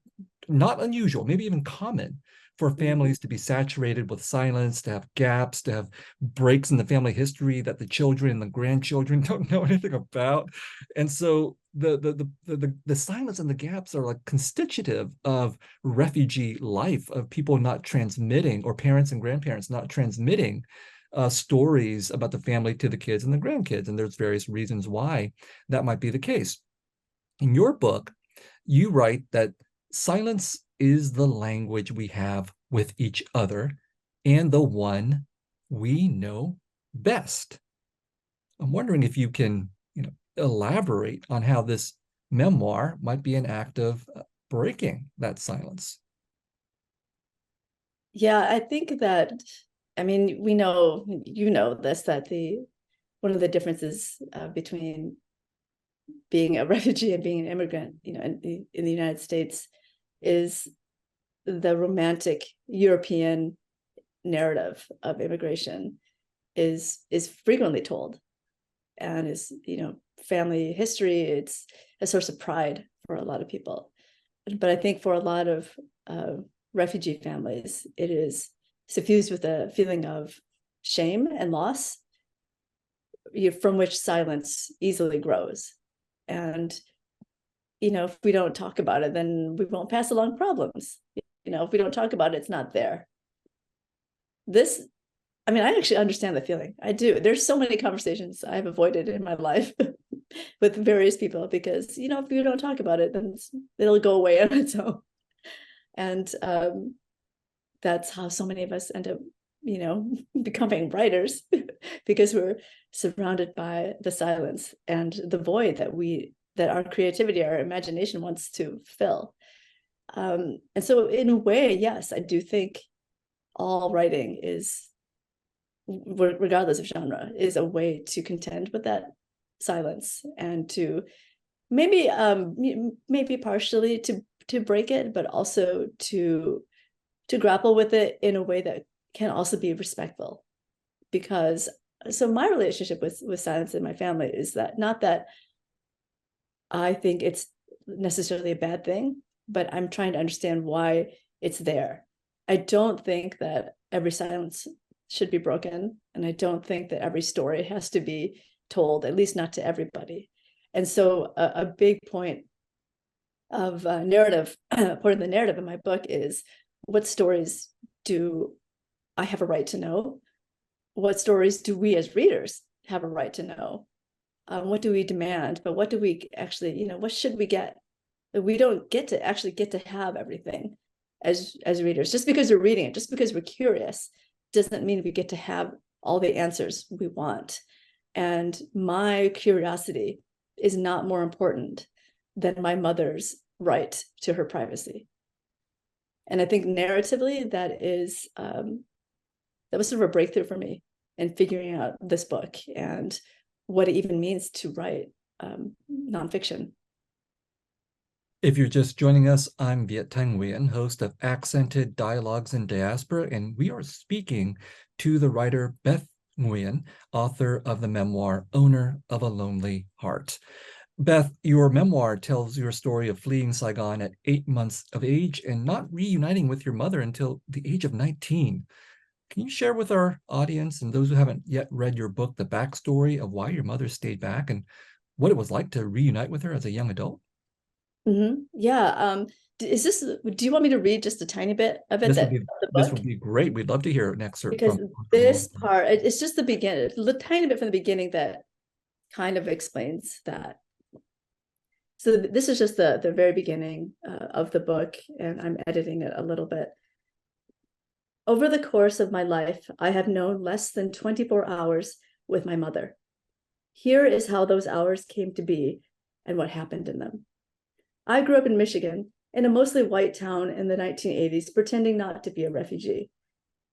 not unusual, maybe even common, for families to be saturated with silence, to have gaps, to have breaks in the family history that the children and the grandchildren don't know anything about. And so the silence and the gaps are like constitutive of refugee life, of people not transmitting, or parents and grandparents not transmitting stories about the family to the kids and the grandkids. And there's various reasons why that might be the case. In your book, you write that silence is the language we have with each other and the one we know best. I'm wondering if you can, elaborate on how this memoir might be an act of breaking that silence. Yeah, I think that, I mean, we know, this, that one of the differences between being a refugee and being an immigrant, in the United States, is the romantic European narrative of immigration is frequently told, and is, family history. It's a source of pride for a lot of people, but I think for a lot of refugee families, it is suffused with a feeling of shame and loss, from which silence easily grows. And if we don't talk about it, then we won't pass along problems. If we don't talk about it, it's not there. I mean, I actually understand the feeling. I do. There's so many conversations I've avoided in my life with various people, because, if you don't talk about it, then it'll go away on its own. And that's how so many of us end up becoming writers because we're surrounded by the silence and the void that our creativity, our imagination wants to fill. And so in a way, yes, I do think all writing is, regardless of genre, is a way to contend with that silence and to maybe partially to break it, but also to grapple with it in a way that can also be respectful. Because so my relationship with silence in my family is that, not that I think it's necessarily a bad thing, but I'm trying to understand why it's there. I don't think that every silence should be broken, and I don't think that every story has to be told, at least not to everybody. And so a big point of narrative, part of the narrative in my book is, what stories do I have a right to know? What stories do we as readers have a right to know? What do we demand? But what do we actually, what should we get? We don't get to have everything as readers. Just because we're reading it, just because we're curious, doesn't mean we get to have all the answers we want. And my curiosity is not more important than my mother's right to her privacy. And I think narratively, that was sort of a breakthrough for me in figuring out this book and what it even means to write nonfiction. If you're just joining us, I'm Viet Thanh Nguyen, host of Accented Dialogues in Diaspora, and we are speaking to the writer Beth Nguyen, author of the memoir, Owner of a Lonely Heart. Beth, your memoir tells your story of fleeing Saigon at 8 months of age and not reuniting with your mother until the age of 19. Can you share with our audience and those who haven't yet read your book the backstory of why your mother stayed back and what it was like to reunite with her as a young adult? Mm-hmm. Yeah. Do you want me to read just a tiny bit of it, This would be great. We'd love to hear an excerpt because from this part, it's just the beginning, a tiny bit from the beginning that kind of explains that. So this is just the very beginning of the book, and I'm editing it a little bit. Over the course of my life, I have known less than 24 hours with my mother. Here is how those hours came to be and what happened in them. I grew up in Michigan, in a mostly white town in the 1980s, pretending not to be a refugee.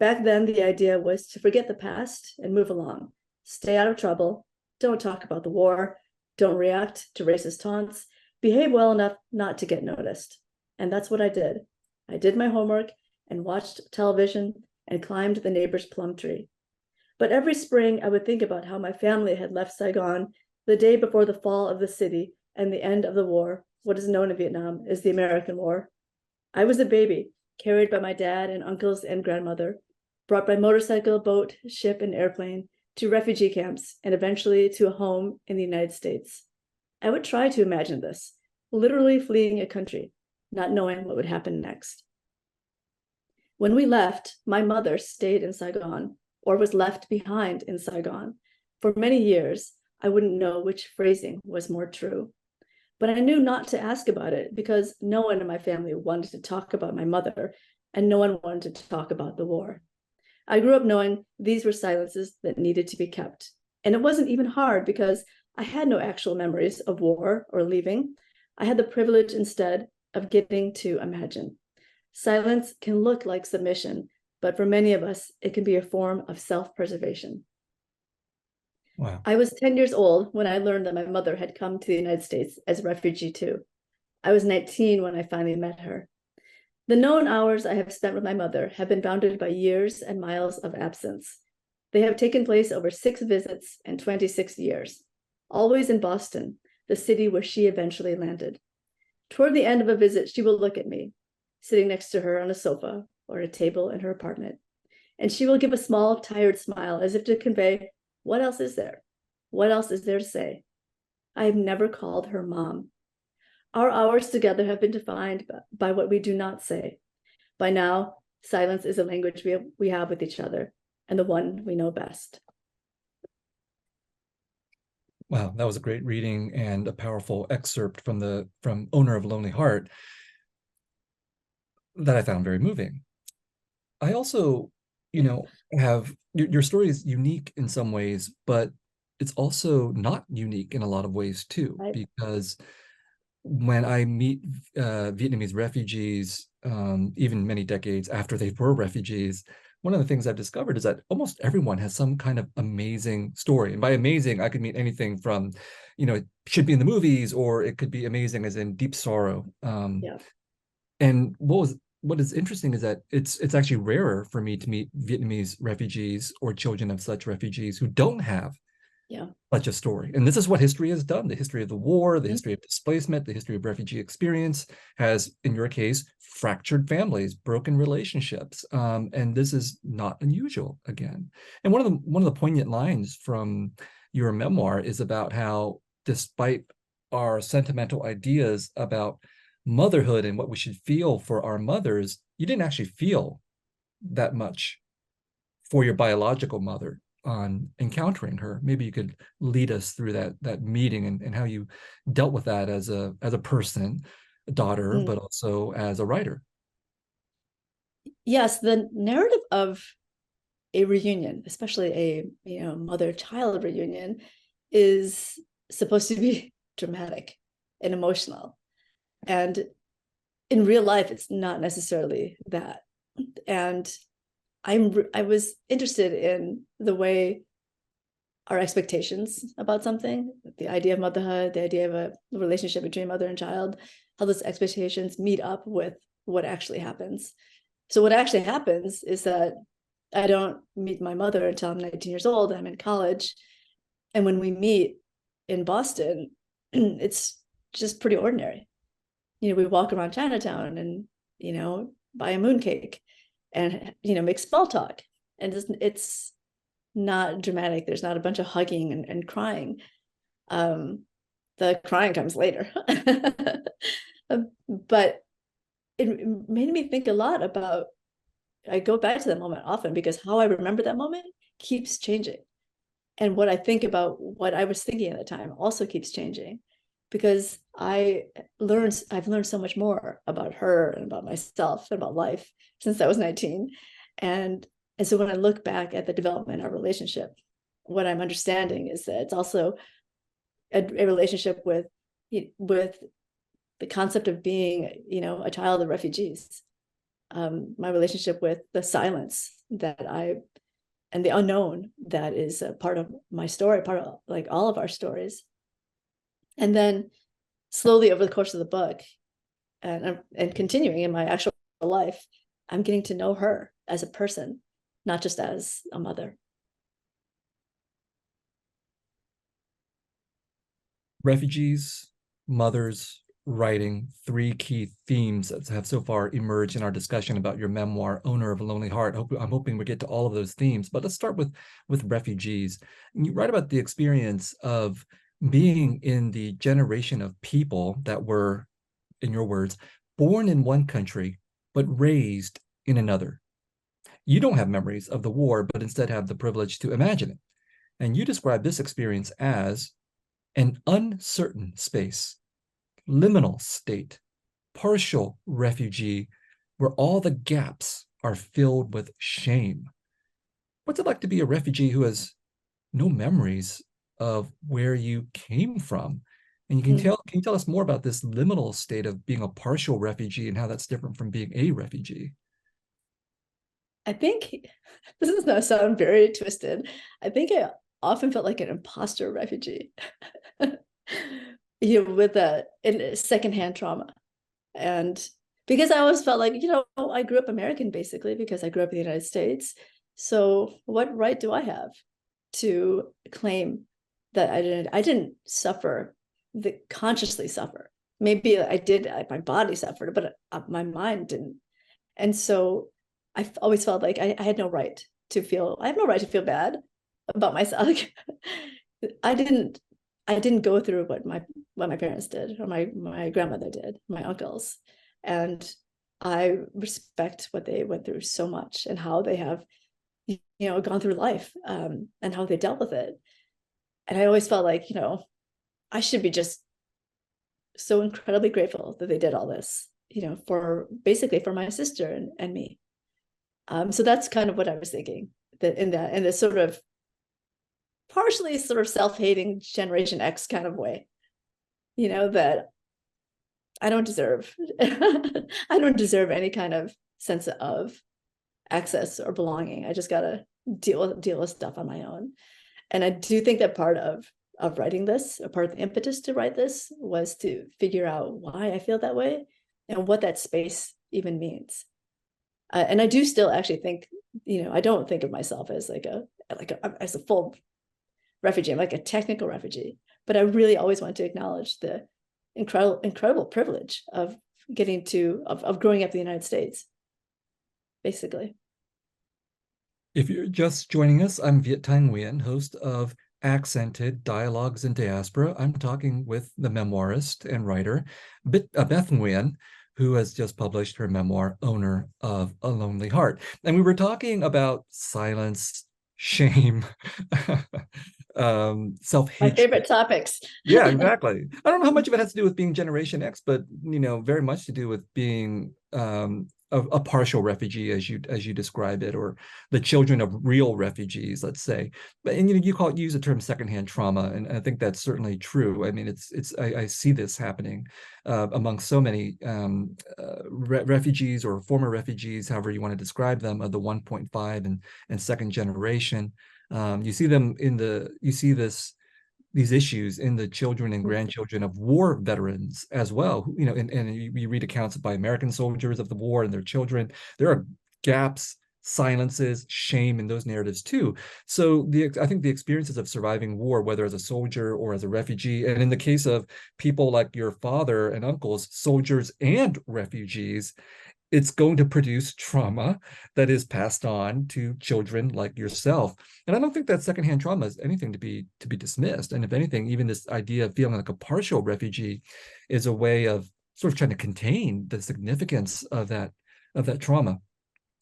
Back then, the idea was to forget the past and move along. Stay out of trouble, don't talk about the war, don't react to racist taunts, behave well enough not to get noticed. And that's what I did. I did my homework and watched television and climbed the neighbor's plum tree. But every spring, I would think about how my family had left Saigon the day before the fall of the city and the end of the war, what is known in Vietnam as the American War. I was a baby, carried by my dad and uncles and grandmother, brought by motorcycle, boat, ship, and airplane to refugee camps, and eventually to a home in the United States. I would try to imagine this, literally fleeing a country, not knowing what would happen next. When we left, my mother stayed in Saigon, or was left behind in Saigon. For many years, I wouldn't know which phrasing was more true. But I knew not to ask about it because no one in my family wanted to talk about my mother, and no one wanted to talk about the war. I grew up knowing these were silences that needed to be kept. And it wasn't even hard because I had no actual memories of war or leaving. I had the privilege instead of getting to imagine. Silence can look like submission, but for many of us, it can be a form of self-preservation. Wow. I was 10 years old when I learned that my mother had come to the United States as a refugee too. I was 19 when I finally met her. The known hours I have spent with my mother have been bounded by years and miles of absence. They have taken place over 6 visits and 26 years, always in Boston, the city where she eventually landed. Toward the end of a visit, she will look at me, sitting next to her on a sofa or a table in her apartment, and she will give a small, tired smile as if to convey, what else is there? What else is there to say? I have never called her mom. Our hours together have been defined by what we do not say. By now, silence is a language we have with each other, and the one we know best. Wow, that was a great reading and a powerful excerpt from Owner of a Lonely Heart that I found very moving. I also you know, have your story is unique in some ways, but it's also not unique in a lot of ways too, Right. because when I meet Vietnamese refugees, even many decades after they were refugees, one of the things I've discovered is that almost everyone has some kind of amazing story. And by amazing, I could mean anything from, it should be in the movies, or it could be amazing as in deep sorrow. Yeah. And what is interesting is that it's actually rarer for me to meet Vietnamese refugees or children of such refugees who don't have Yeah. such a story. And this is what history has done. The history of the war, the Mhm. history of displacement, the history of refugee experience has, in your case, fractured families, broken relationships. And this is not unusual again. And one of the poignant lines from your memoir is about how, despite our sentimental ideas about motherhood and what we should feel for our mothers, you didn't actually feel that much for your biological mother on encountering her. Maybe you could lead us through that meeting and how you dealt with that as a person, a daughter, Mm. but also as a writer. Yes, the narrative of a reunion, especially a mother-child reunion, is supposed to be dramatic and emotional. And in real life, it's not necessarily that. And I was interested in the way our expectations about something, the idea of motherhood, the idea of a relationship between mother and child, how those expectations meet up with what actually happens. So what actually happens is that I don't meet my mother until I'm 19 years old. I'm in college. And when we meet in Boston, it's just pretty ordinary. We walk around Chinatown and, buy a mooncake and, make small talk. And it's not dramatic. There's not a bunch of hugging and crying. The crying comes later. But it made me think a lot about, I go back to that moment often because how I remember that moment keeps changing. And what I think about what I was thinking at the time also keeps changing because I've learned so much more about her and about myself and about life since I was 19. And so when I look back at the development of our relationship, what I'm understanding is that it's also a relationship with the concept of being, a child of refugees. My relationship with the silence and the unknown that is a part of my story, part of like all of our stories. And then slowly over the course of the book and continuing in my actual life, I'm getting to know her as a person, not just as a mother. Refugees, mothers, writing, three key themes that have so far emerged in our discussion about your memoir, Owner of a Lonely Heart. I'm hoping we get to all of those themes, but let's start with refugees. You write about the experience of being in the generation of people that were, in your words, born in one country, but raised in another. You don't have memories of the war, but instead have the privilege to imagine it. And you describe this experience as an uncertain space, liminal state, partial refugee, where all the gaps are filled with shame. What's it like to be a refugee who has no memories of where you came from? And can you tell us more about this liminal state of being a partial refugee and how that's different from being a refugee? I think this is going to sound very twisted. I think I often felt like an imposter refugee, with a secondhand trauma. And because I always felt like, I grew up American basically because I grew up in the United States. So what right do I have to claim that I didn't suffer, consciously suffer? Maybe I did, my body suffered, but my mind didn't. And so I always felt like I had no right to feel, I have no right to feel bad about myself. I didn't go through what my parents did or my grandmother did, my uncles. And I respect what they went through so much and how they have, gone through life, and how they dealt with it. And I always felt like, I should be just so incredibly grateful that they did all this, for basically for my sister and me. So that's kind of what I was thinking, that in this sort of partially sort of self-hating Generation X kind of way, that I don't deserve. I don't deserve any kind of sense of access or belonging. I just gotta deal with stuff on my own. And I do think that part of writing this, or part of the impetus to write this, was to figure out why I feel that way and what that space even means. And I do still actually think, I don't think of myself as as a full refugee. I'm like a technical refugee, but I really always want to acknowledge the incredible privilege of getting of growing up in the United States, basically. If you're just joining us, I'm Viet Thanh Nguyen, host of Accented Dialogues in Diaspora. I'm talking with the memoirist and writer, Beth Nguyen, who has just published her memoir, Owner of a Lonely Heart. And we were talking about silence, shame, self-hatred. My favorite topics. Yeah, exactly. I don't know how much of it has to do with being Generation X, but very much to do with being a partial refugee, as you describe it, or the children of real refugees, let's say. But you use the term secondhand trauma, and I think that's certainly true. I mean, I see this happening among so many refugees or former refugees, however you want to describe them, of the 1.5 and second generation. You see these issues in the children and grandchildren of war veterans as well. And you read accounts by American soldiers of the war and their children. There are gaps, silences, shame in those narratives too. So I think the experiences of surviving war, whether as a soldier or as a refugee, and in the case of people like your father and uncles, soldiers and refugees, it's going to produce trauma that is passed on to children like yourself. And I don't think that secondhand trauma is anything to be dismissed. And if anything, even this idea of feeling like a partial refugee is a way of sort of trying to contain the significance of that trauma.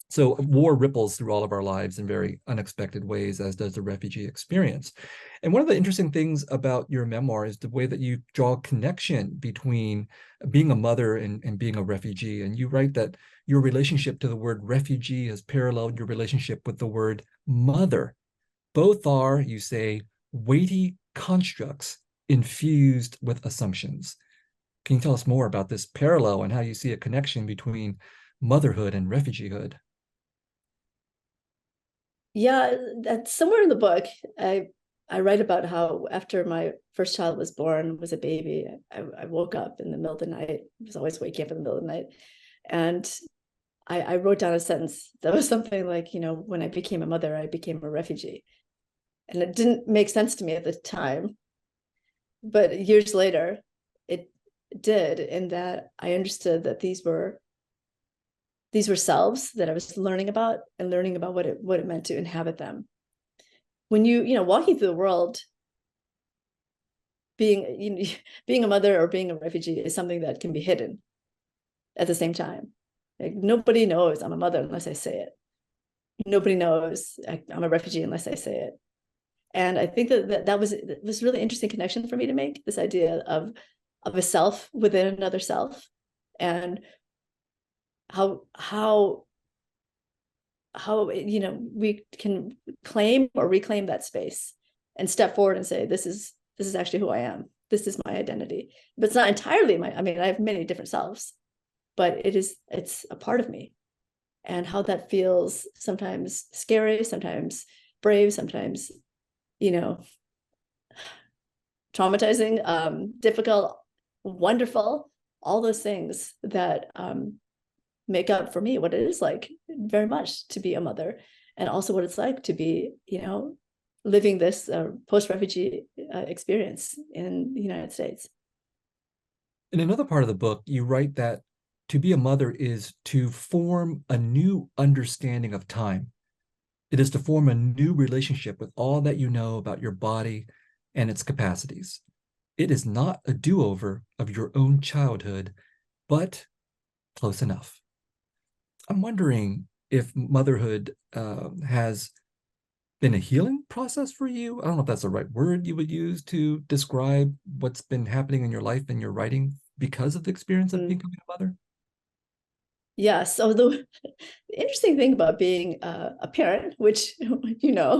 So war ripples through all of our lives in very unexpected ways, as does the refugee experience. And one of the interesting things about your memoir is the way that you draw a connection between being a mother and being a refugee. And you write that your relationship to the word refugee has paralleled your relationship with the word mother. Both are, you say, weighty constructs infused with assumptions. Can you tell us more about this parallel and how you see a connection between motherhood and refugiehood? Yeah, that's somewhere in the book. I write about how after my first child was born, was a baby, I woke up in the middle of the night. I was always waking up in the middle of the night. And I wrote down a sentence that was something like, when I became a mother, I became a refugee. And it didn't make sense to me at the time. But years later, it did, in that I understood that these were selves that I was learning about, and learning about what it meant to inhabit them. When walking through the world, being a mother or being a refugee is something that can be hidden at the same time. Like, nobody knows I'm a mother unless I say it. Nobody knows I'm a refugee unless I say it. And I think that was really interesting connection for me to make, this idea of a self within another self, and how we can claim or reclaim that space and step forward and say, this is actually who I am. This is my identity. But it's not entirely I have many different selves, but it's a part of me. And how that feels sometimes scary, sometimes brave, sometimes, traumatizing, difficult, wonderful, all those things that make up for me what it is like very much to be a mother, and also what it's like to be, living this post-refugee experience in the United States. In another part of the book, you write that to be a mother is to form a new understanding of time. It is to form a new relationship with all that you know about your body and its capacities. It is not a do-over of your own childhood, but close enough. I'm wondering if motherhood has been a healing process for you. I don't know if that's the right word you would use to describe what's been happening in your life and your writing because of the experience of becoming a mother. Yeah. So the interesting thing about being a parent, which, there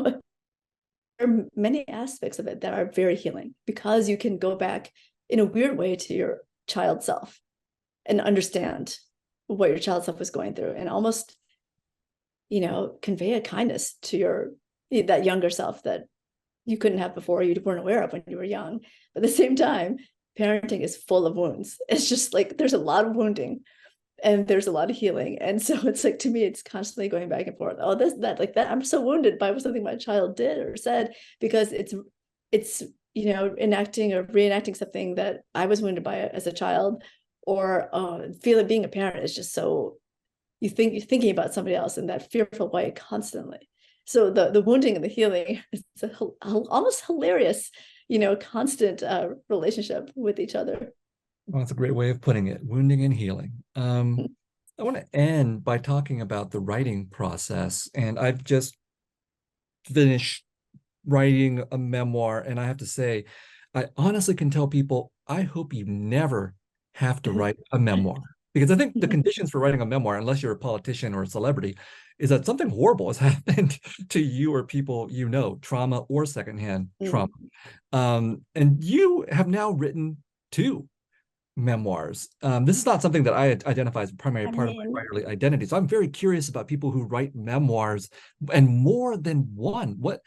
are many aspects of it that are very healing, because you can go back in a weird way to your child self and understand what your child self was going through, and almost, convey a kindness to that younger self that you couldn't have before, you weren't aware of when you were young. But at the same time, parenting is full of wounds. It's just like there's a lot of wounding and there's a lot of healing. And so it's like, to me, it's constantly going back and forth. Oh, this, that, like that. I'm so wounded by something my child did or said, because it's enacting or reenacting something that I was wounded by as a child. Or being a parent is just so, you're thinking about somebody else in that fearful way constantly. So the wounding and the healing is almost hilarious, constant relationship with each other. Well, that's a great way of putting it, wounding and healing. I want to end by talking about the writing process. And I've just finished writing a memoir, and I have to say, I honestly can tell people, I hope you never have to write a memoir. Because I think the conditions for writing a memoir, unless you're a politician or a celebrity, is that something horrible has happened to you or people you know, trauma or secondhand trauma. And you have now written 2 memoirs. This is not something that I identify as a primary part of my writerly identity. So I'm very curious about people who write memoirs, and more than one. What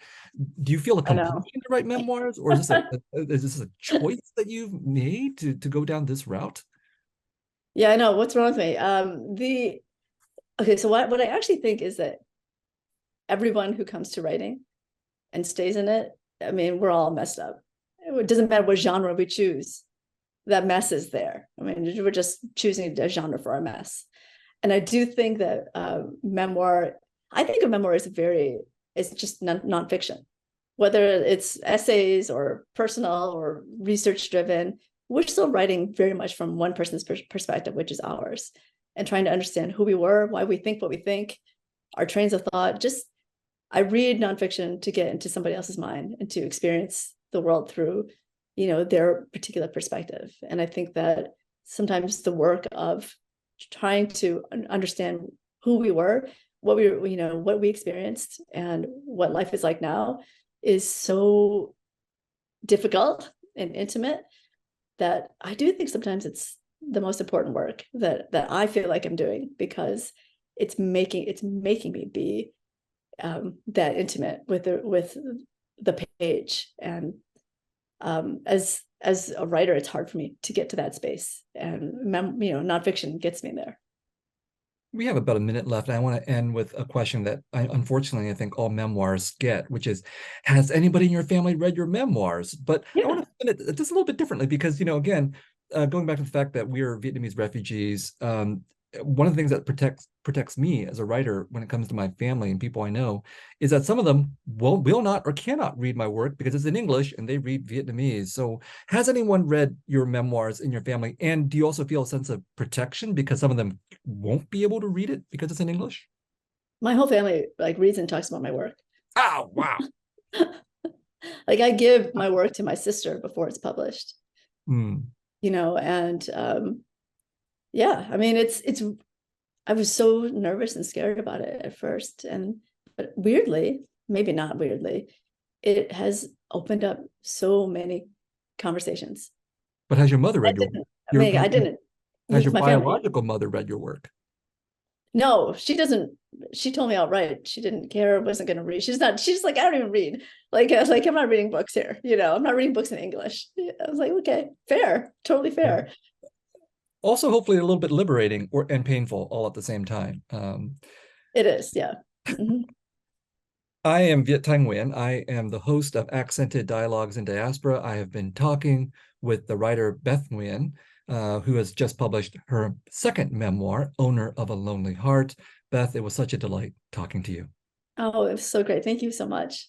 do you feel a compulsion to write memoirs, or is this a choice that you've made to go down this route? Yeah, I know. What's wrong with me? Okay, so what I actually think is that everyone who comes to writing and stays in it, I mean, we're all messed up. It doesn't matter what genre we choose. That mess is there. I mean, we're just choosing a genre for our mess. And I do think that memoir, I think a memoir is it's just nonfiction. Whether it's essays or personal or research driven, we're still writing very much from one person's perspective, which is ours, and trying to understand who we were, why we think what we think, our trains of thought. I read nonfiction to get into somebody else's mind and to experience the world through their particular perspective. And I think that sometimes the work of trying to understand who we were, what we experienced, and what life is like now is so difficult and intimate that I do think sometimes it's the most important work that I feel like I'm doing, because it's making me be that intimate with the page. And as a writer, it's hard for me to get to that space, and nonfiction gets me there. We have about a minute left, and I want to end with a question that unfortunately I think all memoirs get, which is, has anybody in your family read your memoirs? But I want to spin it just a little bit differently, because again, going back to the fact that we are Vietnamese refugees, one of the things that protects me as a writer when it comes to my family and people I know is that some of them will not or cannot read my work because it's in English and they read Vietnamese. So has anyone read your memoirs in your family? And do you also feel a sense of protection because some of them won't be able to read it because it's in English? My whole family reads and talks about my work. Oh, wow. I give my work to my sister before it's published. And yeah, I mean, I was so nervous and scared about it at first. But weirdly, maybe not weirdly, it has opened up so many conversations. But has your mother read your work? I didn't. Has your biological mother read your work? No, she doesn't. She told me outright she didn't care, wasn't going to read. She's like, I don't even read. I'm not reading books here. I'm not reading books in English. I was like, okay, fair, totally fair. Yeah. Also, hopefully, a little bit liberating and painful all at the same time. It is, yeah. I am Viet Thanh Nguyen. I am the host of Accented Dialogues in Diaspora. I have been talking with the writer Beth Nguyen, who has just published her 2nd memoir, Owner of a Lonely Heart. Beth, it was such a delight talking to you. Oh, it was so great. Thank you so much.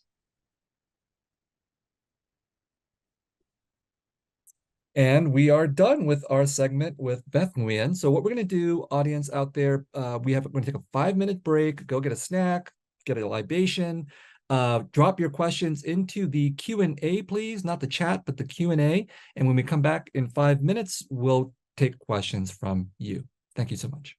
And we are done with our segment with Beth Nguyen. So what we're going to do, audience out there, we're going to take a 5-minute break, go get a snack, get a libation, drop your questions into the Q&A, please, not the chat, but the Q&A. And when we come back in 5 minutes, we'll take questions from you. Thank you so much.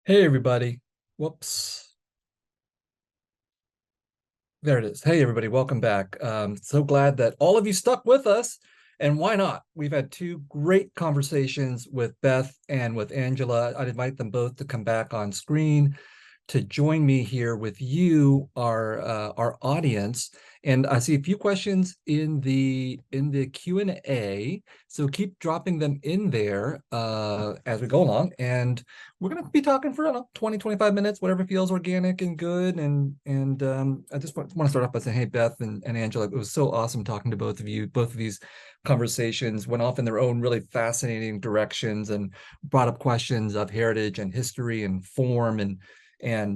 Hey, everybody. Whoops. There it is. Hey, everybody. Welcome back. So glad that all of you stuck with us. And why not? We've had two great conversations with Beth and with Angela. I'd invite them both to come back on screen to join me here with you, our audience. And I see a few questions in the Q&A, so keep dropping them in there as we go along. And we're going to be talking for, I don't know, 20, 25 minutes, whatever feels organic and good. And I just want to start off by saying, hey, Beth and Angela, it was so awesome talking to both of you. Both of these conversations went off in their own really fascinating directions and brought up questions of heritage and history and form and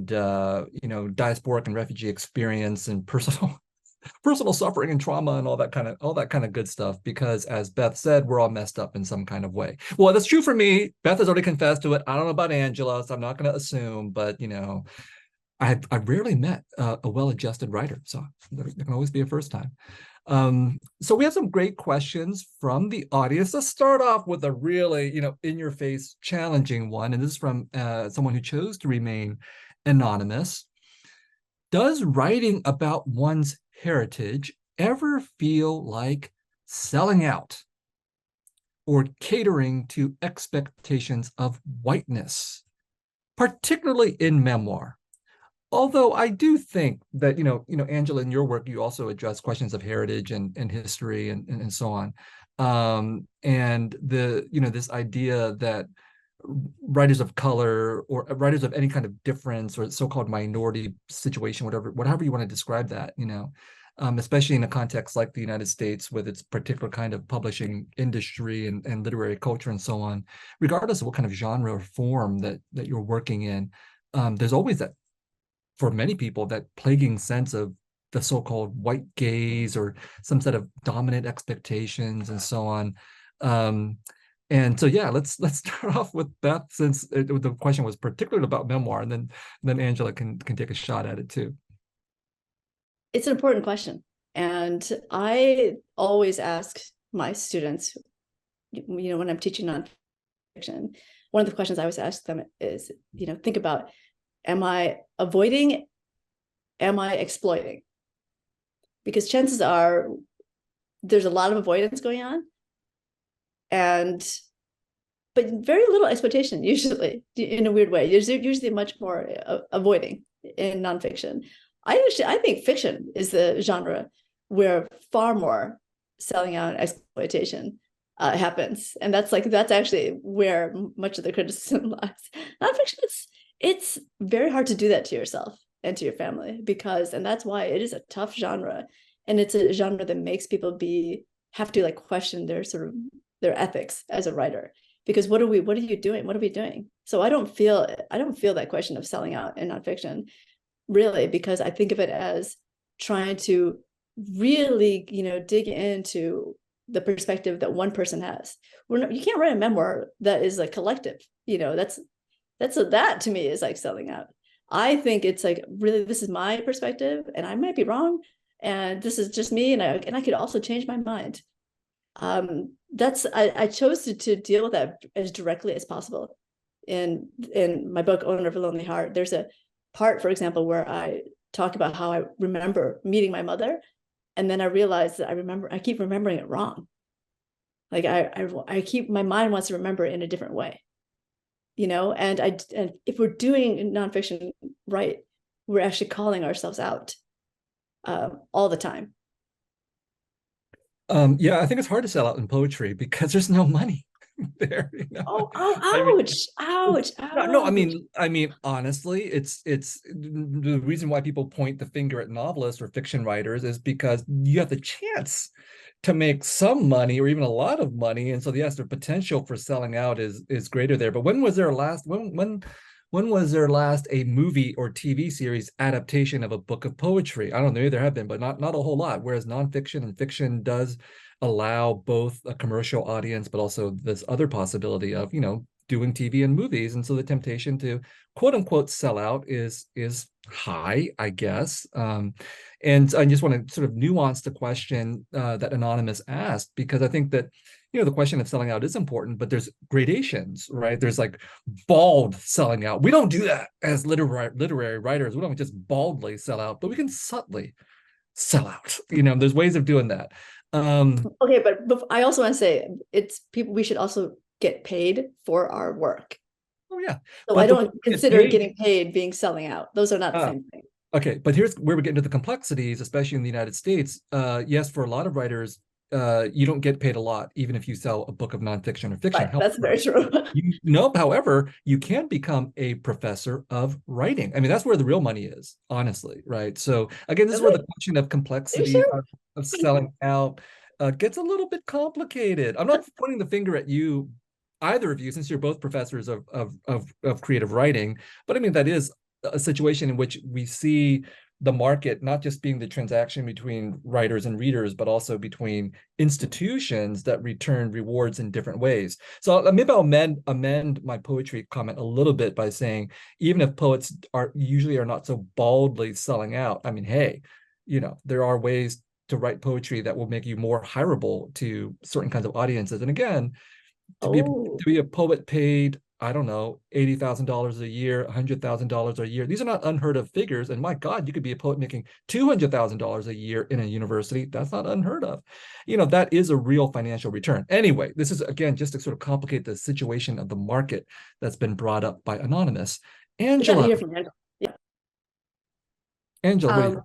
diasporic and refugee experience and personal suffering and trauma and all that kind of good stuff, because as Beth said, we're all messed up in some kind of way. Well, that's true for me. Beth has already confessed to it. I don't know about Angela, so I'm not going to assume, but I've rarely met a well-adjusted writer, so there can always be a first time. So we have some great questions from the audience. Let's start off with a really, in-your-face, challenging one, and this is from someone who chose to remain anonymous. Does writing about one's heritage ever feel like selling out or catering to expectations of whiteness, particularly in memoir? Although I do think that, Angela, in your work, you also address questions of heritage and history and so on. And this idea that writers of color or writers of any kind of difference or so-called minority situation, whatever you want to describe that, especially in a context like the United States with its particular kind of publishing industry and literary culture and so on, regardless of what kind of genre or form that you're working in, there's always that, for many people, that plaguing sense of the so-called white gaze or some set of dominant expectations and so on. And so, yeah, let's start off with Beth, since the question was particularly about memoir, and then Angela can take a shot at it too. It's an important question, and I always ask my students, when I'm teaching nonfiction, one of the questions I always ask them is, think about, am I avoiding? Am I exploiting? Because chances are there's a lot of avoidance going on, but very little exploitation, usually, in a weird way. There's usually much more avoiding in nonfiction. I think fiction is the genre where far more selling out and exploitation happens, and that's actually where much of the criticism lies. Nonfiction, it's very hard to do that to yourself and to your family, and that's why it is a tough genre, and it's a genre that makes people have to question their ethics as a writer, because what are you doing? What are we doing? So I don't feel that question of selling out in nonfiction, really, because I think of it as trying to really, dig into the perspective that one person has. You can't write a memoir that is collective. That to me is like selling out. I think it's really, this is my perspective, and I might be wrong, and this is just me, and I could also change my mind. I chose to deal with that as directly as possible. In my book, Owner of a Lonely Heart, there's a part, for example, where I talk about how I remember meeting my mother, and then I realized that I keep remembering it wrong. My mind wants to remember it in a different way, and if we're doing nonfiction right, we're actually calling ourselves out all the time. Yeah, I think it's hard to sell out in poetry because there's no money there. Ouch. No, I mean, honestly, it's the reason why people point the finger at novelists or fiction writers is because you have the chance to make some money or even a lot of money, and so yes, the potential for selling out is greater there. But when was there last a movie or TV series adaptation of a book of poetry? I don't know, there have been, but not a whole lot. Whereas nonfiction and fiction does allow both a commercial audience, but also this other possibility of, doing TV and movies. And so the temptation to quote unquote sell out is high, I guess. And I just want to sort of nuance the question that Anonymous asked, because I think that, the question of selling out is important, but there's gradations, right? There's like bald selling out. We don't do that as literary writers. We don't just baldly sell out, but we can subtly sell out. There's ways of doing that. Okay, but I also want to say we should also get paid for our work. Oh yeah. So I don't consider getting paid being selling out. Those are not the same thing. Okay, but here's where we get into the complexities, especially in the United States. Yes, for a lot of writers, you don't get paid a lot, even if you sell a book of nonfiction or fiction. Right, that's very true. However, you can become a professor of writing. I mean, that's where the real money is, honestly, right? So again, this is where the question of complexity of selling out gets a little bit complicated. I'm not pointing the finger at you, either of you, since you're both professors of creative writing, but I mean, that is a situation in which we see the market not just being the transaction between writers and readers, but also between institutions that return rewards in different ways. So maybe I'll amend my poetry comment a little bit by saying, even if poets usually are not so baldly selling out, I mean, hey, there are ways to write poetry that will make you more hireable to certain kinds of audiences. And again, to be a poet paid, I don't know, $80,000 a year, $100,000 a year. These are not unheard of figures. And my God, you could be a poet making $200,000 a year in a university. That's not unheard of. That is a real financial return. Anyway, this is, again, just to sort of complicate the situation of the market that's been brought up by Anonymous. Angela. Yeah. Angela.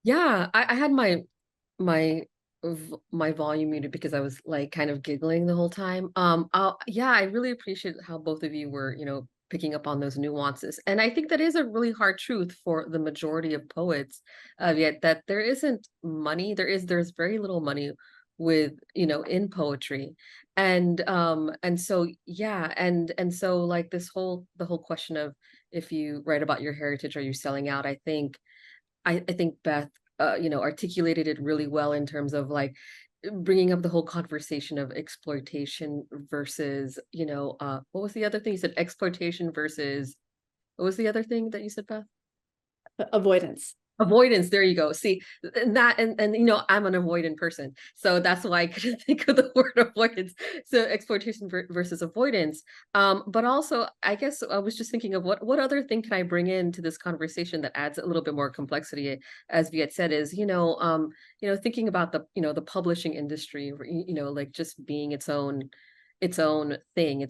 Yeah, I had my volume muted because I was like kind of giggling the whole time. Yeah, I really appreciate how both of you were, picking up on those nuances. And I think that is a really hard truth for the majority of poets, yet that there isn't money. There's very little money with, in poetry. And so yeah, and so like the whole question of, if you write about your heritage, are you selling out? I think Beth articulated it really well in terms of like bringing up the whole conversation of exploitation versus, what was the other thing you said? Exploitation versus, what was the other thing that you said, Beth? Avoidance. Avoidance, there you go. See, and I'm an avoidant person, so that's why I couldn't think of the word avoidance. So exploitation versus avoidance. But also, I guess I was just thinking of what other thing can I bring into this conversation that adds a little bit more complexity, as Viet said, is thinking about the publishing industry, like just being its own thing,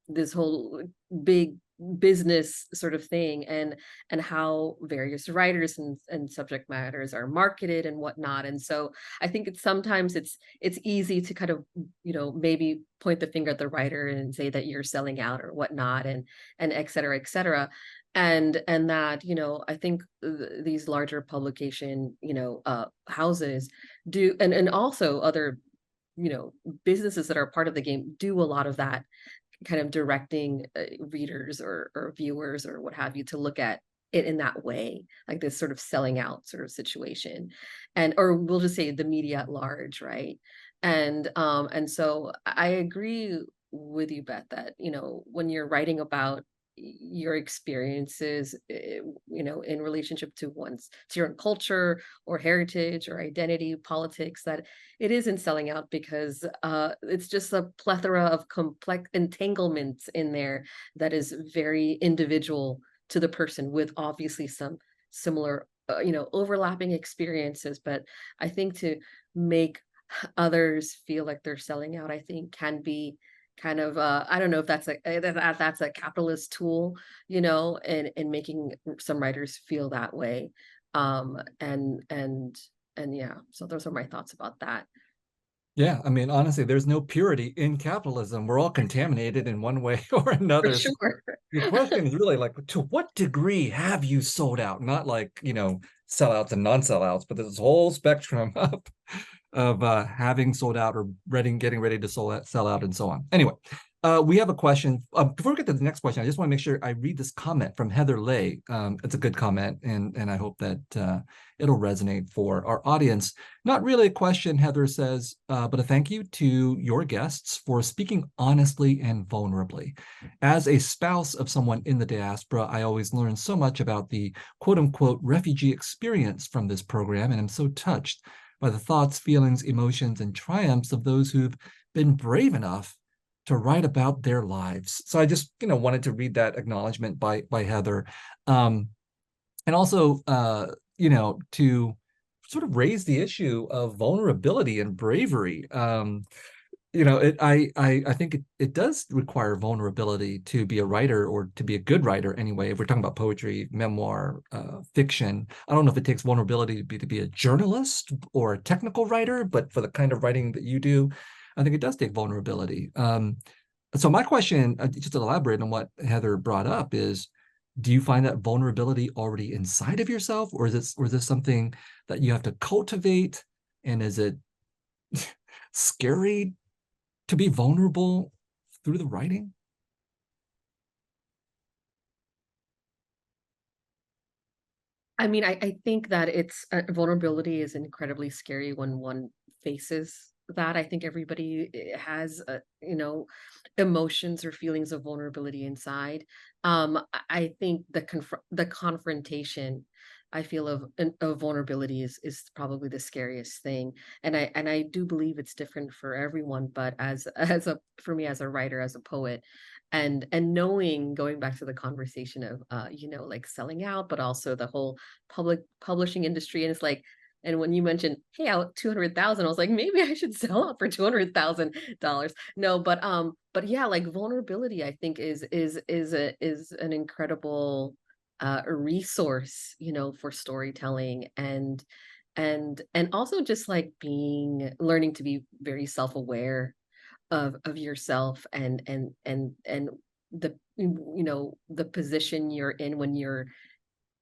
this whole big business sort of thing, and how various writers and subject matters are marketed and whatnot. And so I think sometimes it's easy to kind of maybe point the finger at the writer and say that you're selling out or whatnot, and et cetera, et cetera. And that I think these larger publication houses do, and also other businesses that are part of the game do a lot of that, kind of directing readers or viewers or what have you to look at it in that way, like this sort of selling out sort of situation, or we'll just say the media at large, right? And so I agree with you, Beth, that when you're writing about your experiences, in relationship to your own culture or heritage or identity politics, that it isn't selling out, because it's just a plethora of complex entanglements in there that is very individual to the person, with obviously some similar overlapping experiences. But I think to make others feel like they're selling out, I think can be kind of I don't know if that's a capitalist tool, in making some writers feel that way. And yeah, so those are my thoughts about that. Yeah, I mean, honestly, there's no purity in capitalism. We're all contaminated in one way or another. For sure. The question is really like, to what degree have you sold out? Not like, sellouts and non-sellouts, but there's this whole spectrum of having sold out or getting ready to sell out and so on. Anyway, We have a question. Before we get to the next question, I just want to make sure I read this comment from Heather Lay. It's a good comment, and I hope that it'll resonate for our audience. Not really a question, Heather says, but a thank you to your guests for speaking honestly and vulnerably. As a spouse of someone in the diaspora, I always learn so much about the quote-unquote refugee experience from this program, and I'm so touched by the thoughts, feelings, emotions, and triumphs of those who've been brave enough to write about their lives. So I just, wanted to read that acknowledgement by Heather, and also, to sort of raise the issue of vulnerability and bravery. I think it does require vulnerability to be a writer, or to be a good writer anyway. If we're talking about poetry, memoir, fiction, I don't know if it takes vulnerability to be a journalist or a technical writer, but for the kind of writing that you do, I think it does take vulnerability. So my question, just to elaborate on what Heather brought up, is, do you find that vulnerability already inside of yourself, or is this something that you have to cultivate? And is it scary to be vulnerable through the writing? I mean, I think that it's vulnerability is incredibly scary when one faces that. I think everybody has, emotions or feelings of vulnerability inside. I think the confrontation, I feel, of vulnerability is probably the scariest thing, and I do believe it's different for everyone. But for me as a writer, as a poet, and knowing, going back to the conversation of like selling out, but also the whole public publishing industry, and it's like, and when you mentioned, hey, out 200,000, I was like, maybe I should sell out for $200,000. No, but yeah, like vulnerability, I think is an incredible resource, for storytelling, and also just like learning to be very self-aware of yourself, and the position you're in when you're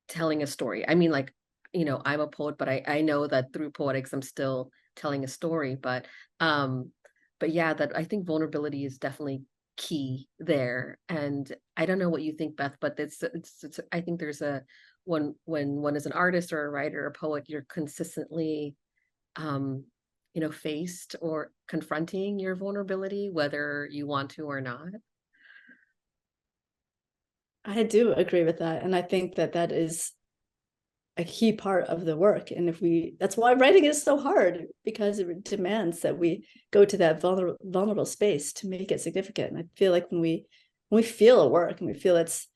telling a story. I mean, like, I'm a poet, but I know that through poetics I'm still telling a story. But yeah, that I think vulnerability is definitely key there. And I don't know what you think, Beth, but it's I think there's when one is an artist or a writer or a poet, you're consistently faced or confronting your vulnerability, whether you want to or not. I do agree with that. And I think that is a key part of the work. And that's why writing is so hard, because it demands that we go to that vulnerable space to make it significant. And I feel like when we feel a work, and we feel it's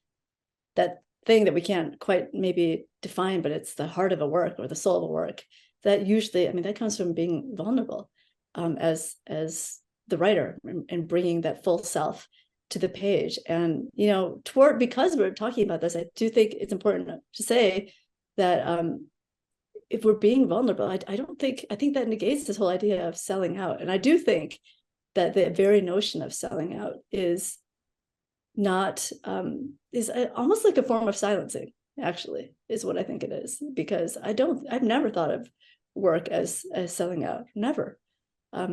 that thing that we can't quite maybe define, but it's the heart of a work or the soul of a work, that usually, I mean, that comes from being vulnerable as the writer, and bringing that full self to the page. And because we're talking about this, I do think it's important to say that if we're being vulnerable, I think that negates this whole idea of selling out. And I do think that the very notion of selling out is not is almost like a form of silencing, actually, is what I think it is. Because I've never thought of work as selling out. Never. I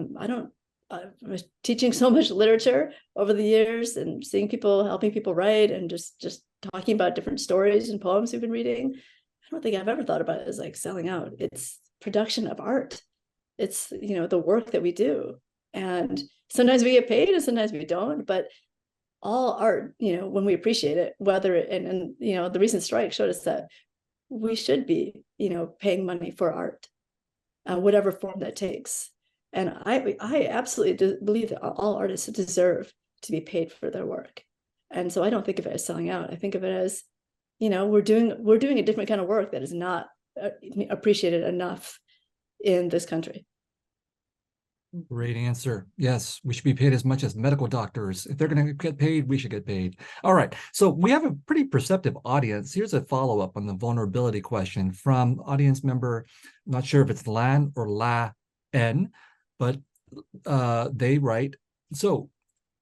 was teaching so much literature over the years, and seeing people, helping people write, and just talking about different stories and poems we've been reading. I don't think I've ever thought about it as like selling out. It's production of art. It's, the work that we do. And sometimes we get paid and sometimes we don't, but all art, when we appreciate it, and the recent strike showed us that we should be, paying money for art, whatever form that takes. And I absolutely believe that all artists deserve to be paid for their work. And so I don't think of it as selling out. I think of it as, we're doing a different kind of work that is not appreciated enough in this country. Great answer. Yes, we should be paid as much as medical doctors. If they're going to get paid, we should get paid. All right. So we have a pretty perceptive audience. Here's a follow-up on the vulnerability question from audience member, I'm not sure if it's Lan or La N, but they write, so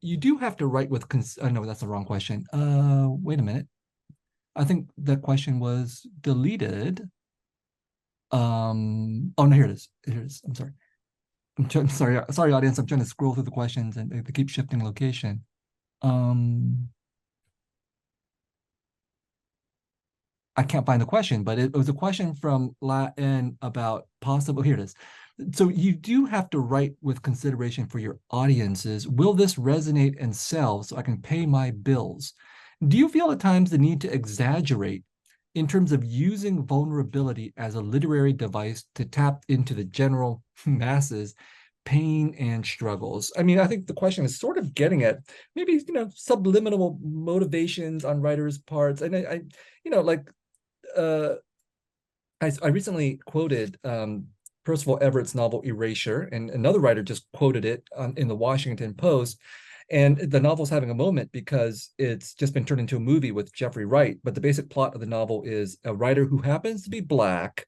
you do have to write with, no, that's the wrong question. Wait a minute. I think that question was deleted. Oh no, here it is. Here it is. I'm sorry. Sorry, audience. I'm trying to scroll through the questions and they keep shifting location. I can't find the question, but it was a question from La N about possible. Here it is. So you do have to write with consideration for your audiences. Will this resonate and sell so I can pay my bills? Do you feel at times the need to exaggerate in terms of using vulnerability as a literary device to tap into the general masses pain and struggles? I mean, I think the question is sort of getting at maybe, subliminal motivations on writers' parts. And like uh, I recently quoted Percival Everett's novel Erasure, and another writer just quoted it in the Washington Post. And the novel's having a moment because it's just been turned into a movie with Jeffrey Wright. But the basic plot of the novel is a writer who happens to be Black,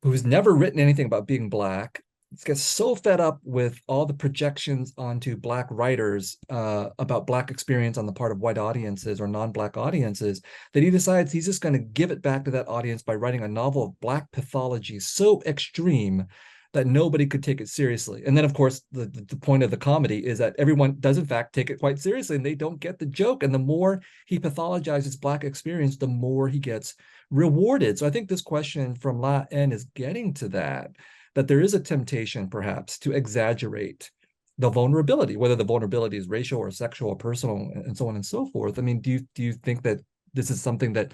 who's never written anything about being Black, gets so fed up with all the projections onto Black writers about Black experience on the part of white audiences or non-Black audiences that he decides he's just going to give it back to that audience by writing a novel of Black pathology so extreme that nobody could take it seriously. And then, of course, the point of the comedy is that everyone does, in fact, take it quite seriously, and they don't get the joke. And the more he pathologizes Black experience, the more he gets rewarded. So I think this question from La N is getting to that there is a temptation, perhaps, to exaggerate the vulnerability, whether the vulnerability is racial or sexual or personal, and so on and so forth. I mean, do you think that this is something that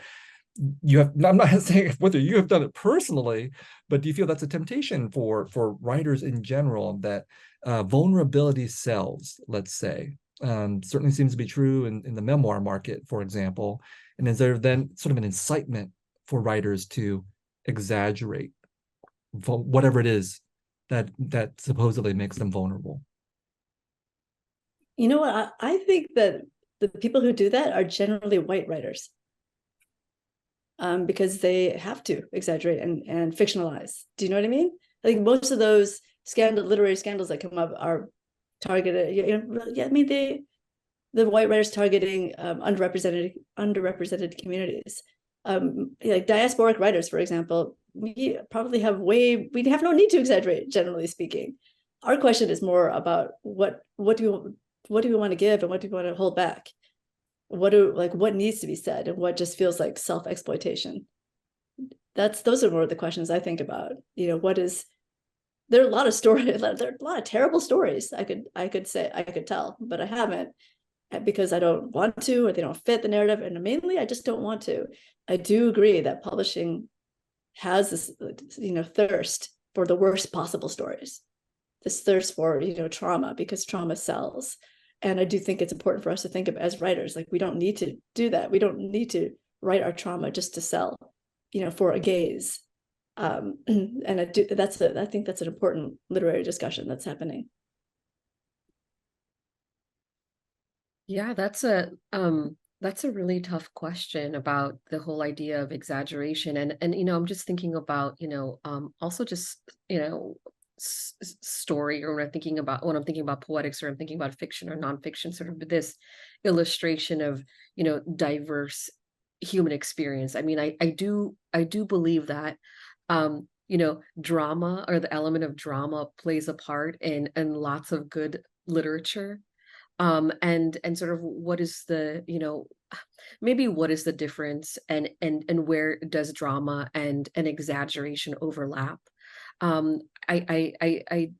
you have? I'm not saying whether you have done it personally, but do you feel that's a temptation for writers in general, that vulnerability sells, let's say? Certainly seems to be true in the memoir market, for example. And is there then sort of an incitement for writers to exaggerate whatever it is that supposedly makes them vulnerable? You know what? I think that the people who do that are generally white writers, because they have to exaggerate and fictionalize. Do you know what I mean? I think most of those literary scandals that come up are targeted. Yeah, I mean, the white writers targeting underrepresented communities. Like diasporic writers, for example, we have no need to exaggerate, generally speaking. Our question is more about what do we want to give and what do we want to hold back? What needs to be said and what just feels like self-exploitation? Those are more of the questions I think about. There are a lot of stories, there are a lot of terrible stories I could tell, but I haven't, because I don't want to, or they don't fit the narrative, and mainly I just don't want to. I do agree that publishing has this thirst for the worst possible stories, this thirst for trauma, because trauma sells. And I do think it's important for us to think of as writers, like, we don't need to do that. We don't need to write our trauma just to sell, for a gaze. And I think that's an important literary discussion that's happening. Yeah, that's a really tough question about the whole idea of exaggeration. And I'm just thinking about, also just, story, or when I'm thinking about poetics, or I'm thinking about fiction or nonfiction, sort of this illustration of, diverse human experience. I mean, I do believe that, drama, or the element of drama, plays a part in lots of good literature. And sort of what is the, maybe what is the difference, and where does drama and exaggeration overlap? I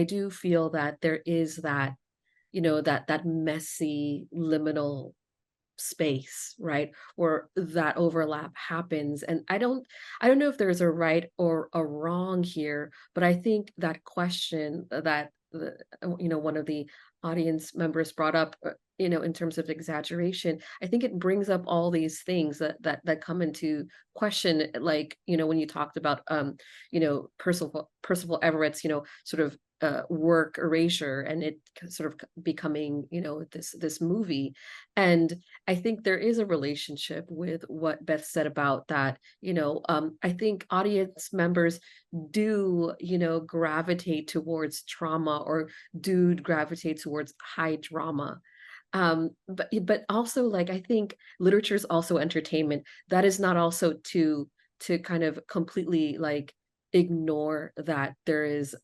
do feel that there is that, that messy liminal space, right, where that overlap happens. And I don't know if there's a right or a wrong here, but I think that question that one of the audience members brought up, in terms of exaggeration, I think it brings up all these things that come into question, like, when you talked about Percival Everett's sort of work Erasure, and it sort of becoming this movie. And I think there is a relationship with what Beth said about that. I think audience members do gravitate towards trauma, or do gravitate towards high drama. But also, like, I think literature is also entertainment. That is not also to kind of completely, like, ignore that there is,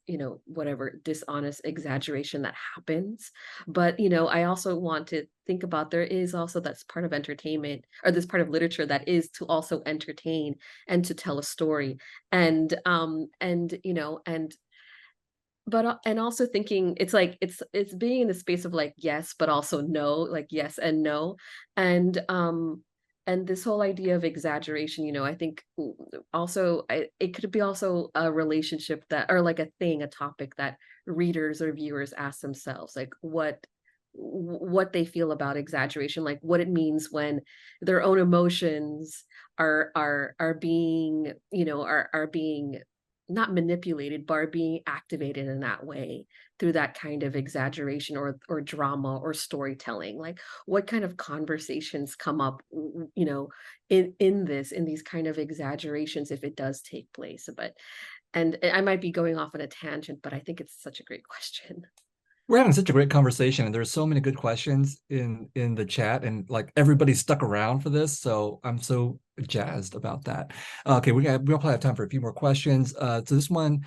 whatever dishonest exaggeration that happens. But, I also want to think about, there is also, that's part of entertainment, or this part of literature that is to also entertain and to tell a story. And also thinking, it's like, it's being in the space of like yes but also no, like yes and no. And this whole idea of exaggeration, I think also, it could be also a relationship that, or like a topic that readers or viewers ask themselves, like what they feel about exaggeration, like what it means when their own emotions are being, are being not manipulated, but are being activated in that way through that kind of exaggeration or drama or storytelling. Like what kind of conversations come up, in these kind of exaggerations, if it does take place. And I might be going off on a tangent, but I think it's such a great question. We're having such a great conversation, and there's so many good questions in the chat, and like everybody stuck around for this, so I'm so jazzed about that. Okay, we'll probably have time for a few more questions. So this one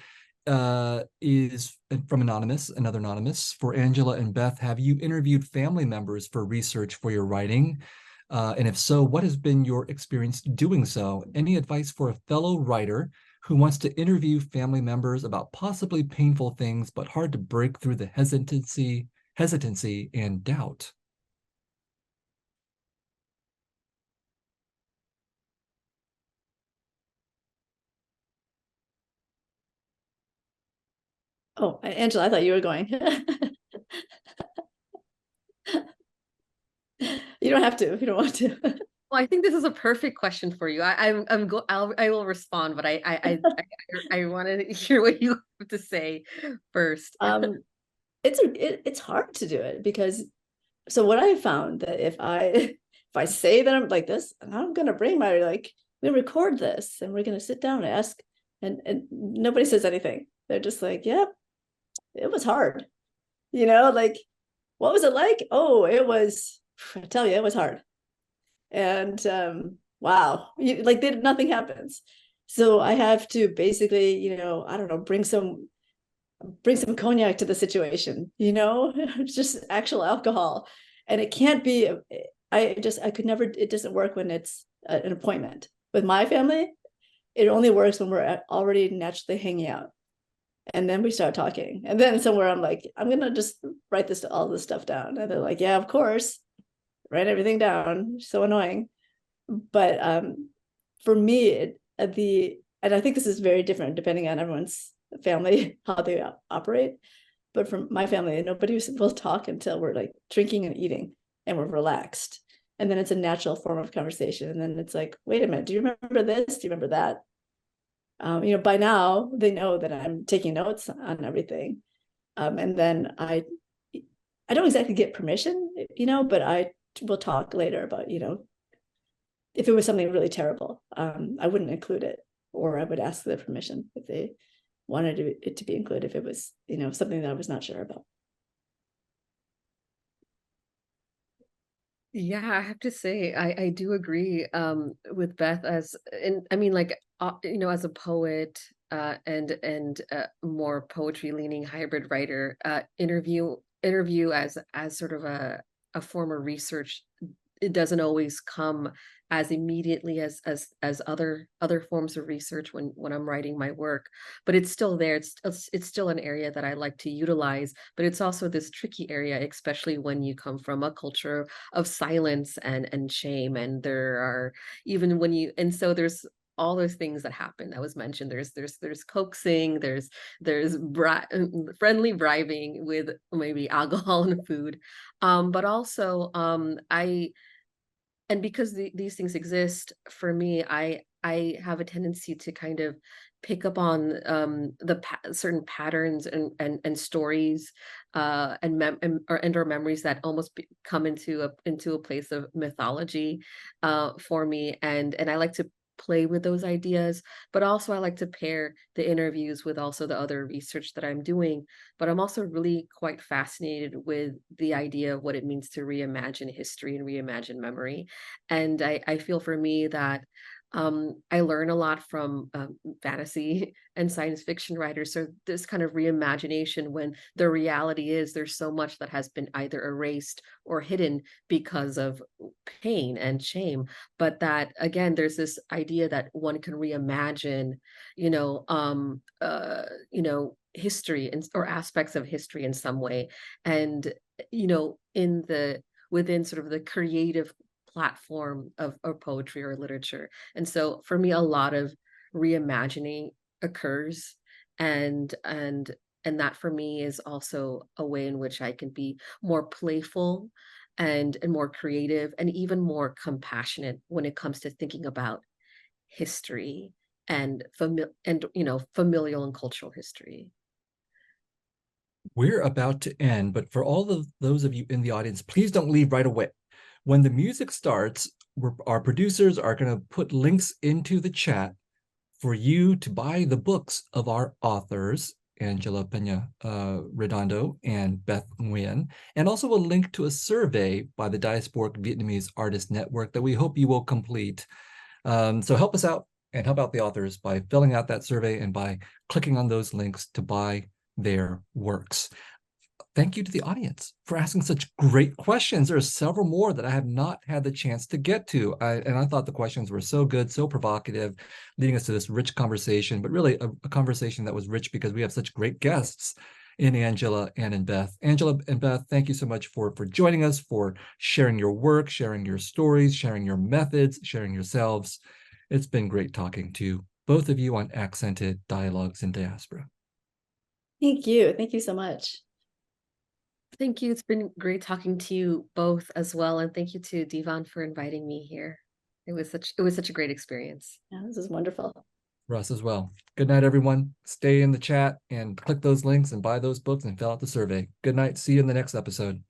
is from another anonymous. For Angela and Beth, have you interviewed family members for research for your writing? And if so, what has been your experience doing so? Any advice for a fellow writer who wants to interview family members about possibly painful things, but hard to break through the hesitancy and doubt? Oh, Angela, I thought you were going. You don't have to if you don't want to. Well, I think this is a perfect question for you. I will respond, but I want to hear what you have to say first. It's hard to do it because, so what I found that if I say that I'm like this, and I'm gonna bring my, like, we record this and we're gonna sit down and ask, and nobody says anything. They're just like, yep, it was hard. Like, what was it like? Oh, I tell you, it was hard. And wow, like nothing happens. So I have to basically, I don't know, bring some cognac to the situation, just actual alcohol. And it can't be, I could never, it doesn't work when it's an appointment. With my family, it only works when we're already naturally hanging out. And then we start talking. And then somewhere I'm like, I'm going to just write all this stuff down. And they're like, yeah, of course, write everything down. So annoying. But for me, and I think this is very different depending on everyone's family, how they operate. But for my family, nobody will talk until we're like drinking and eating and we're relaxed. And then it's a natural form of conversation. And then it's like, wait a minute, do you remember this? Do you remember that? By now they know that I'm taking notes on everything. And then I don't exactly get permission, but I will talk later about, if it was something really terrible, I wouldn't include it, or I would ask their permission if they wanted it to be included, if it was, something that I was not sure about. Yeah, I have to say, I do agree with Beth, as as a poet, and more poetry leaning hybrid writer, interview as sort of a form of research. It doesn't always come as immediately as other forms of research when I'm writing my work, but it's still there. It's still an area that I like to utilize, but it's also this tricky area, especially when you come from a culture of silence and shame, and there are, even when you, and so there's all those things that happen that was mentioned. There's coaxing, there's friendly bribing with maybe alcohol and food, but also and because these things exist for me, I have a tendency to kind of pick up on certain patterns and stories, or memories that almost come into a place of mythology for me, and I like to play with those ideas, but also I like to pair the interviews with also the other research that I'm doing. But I'm also really quite fascinated with the idea of what it means to reimagine history and reimagine memory. And I feel for me that I learn a lot from fantasy and science fiction writers. So this kind of reimagination, when the reality is there's so much that has been either erased or hidden because of pain and shame, but that again, there's this idea that one can reimagine, history or aspects of history in some way, and in the within sort of the creative platform of poetry or literature. And so for me, a lot of reimagining occurs, and that for me is also a way in which I can be more playful and more creative and even more compassionate when it comes to thinking about history and familial and cultural history. We're about to end, but for all of those of you in the audience, please don't leave right away. When the music starts, our producers are going to put links into the chat for you to buy the books of our authors, Angela Peñaredondo and Beth Nguyen, and also a link to a survey by the Diasporic Vietnamese Artist Network that we hope you will complete. So help us out and help out the authors by filling out that survey and by clicking on those links to buy their works. Thank you to the audience for asking such great questions. There are several more that I have not had the chance to get to. And I thought the questions were so good, so provocative, leading us to this rich conversation, but really a conversation that was rich because we have such great guests in Angela and in Beth. Angela and Beth, thank you so much for joining us, for sharing your work, sharing your stories, sharing your methods, sharing yourselves. It's been great talking to both of you on Accented Dialogues in Diaspora. Thank you. Thank you so much. Thank you. It's been great talking to you both as well. And thank you to DVAN for inviting me here. It was such a great experience. Yeah, this is wonderful. For us as well. Good night, everyone. Stay in the chat and click those links and buy those books and fill out the survey. Good night. See you in the next episode.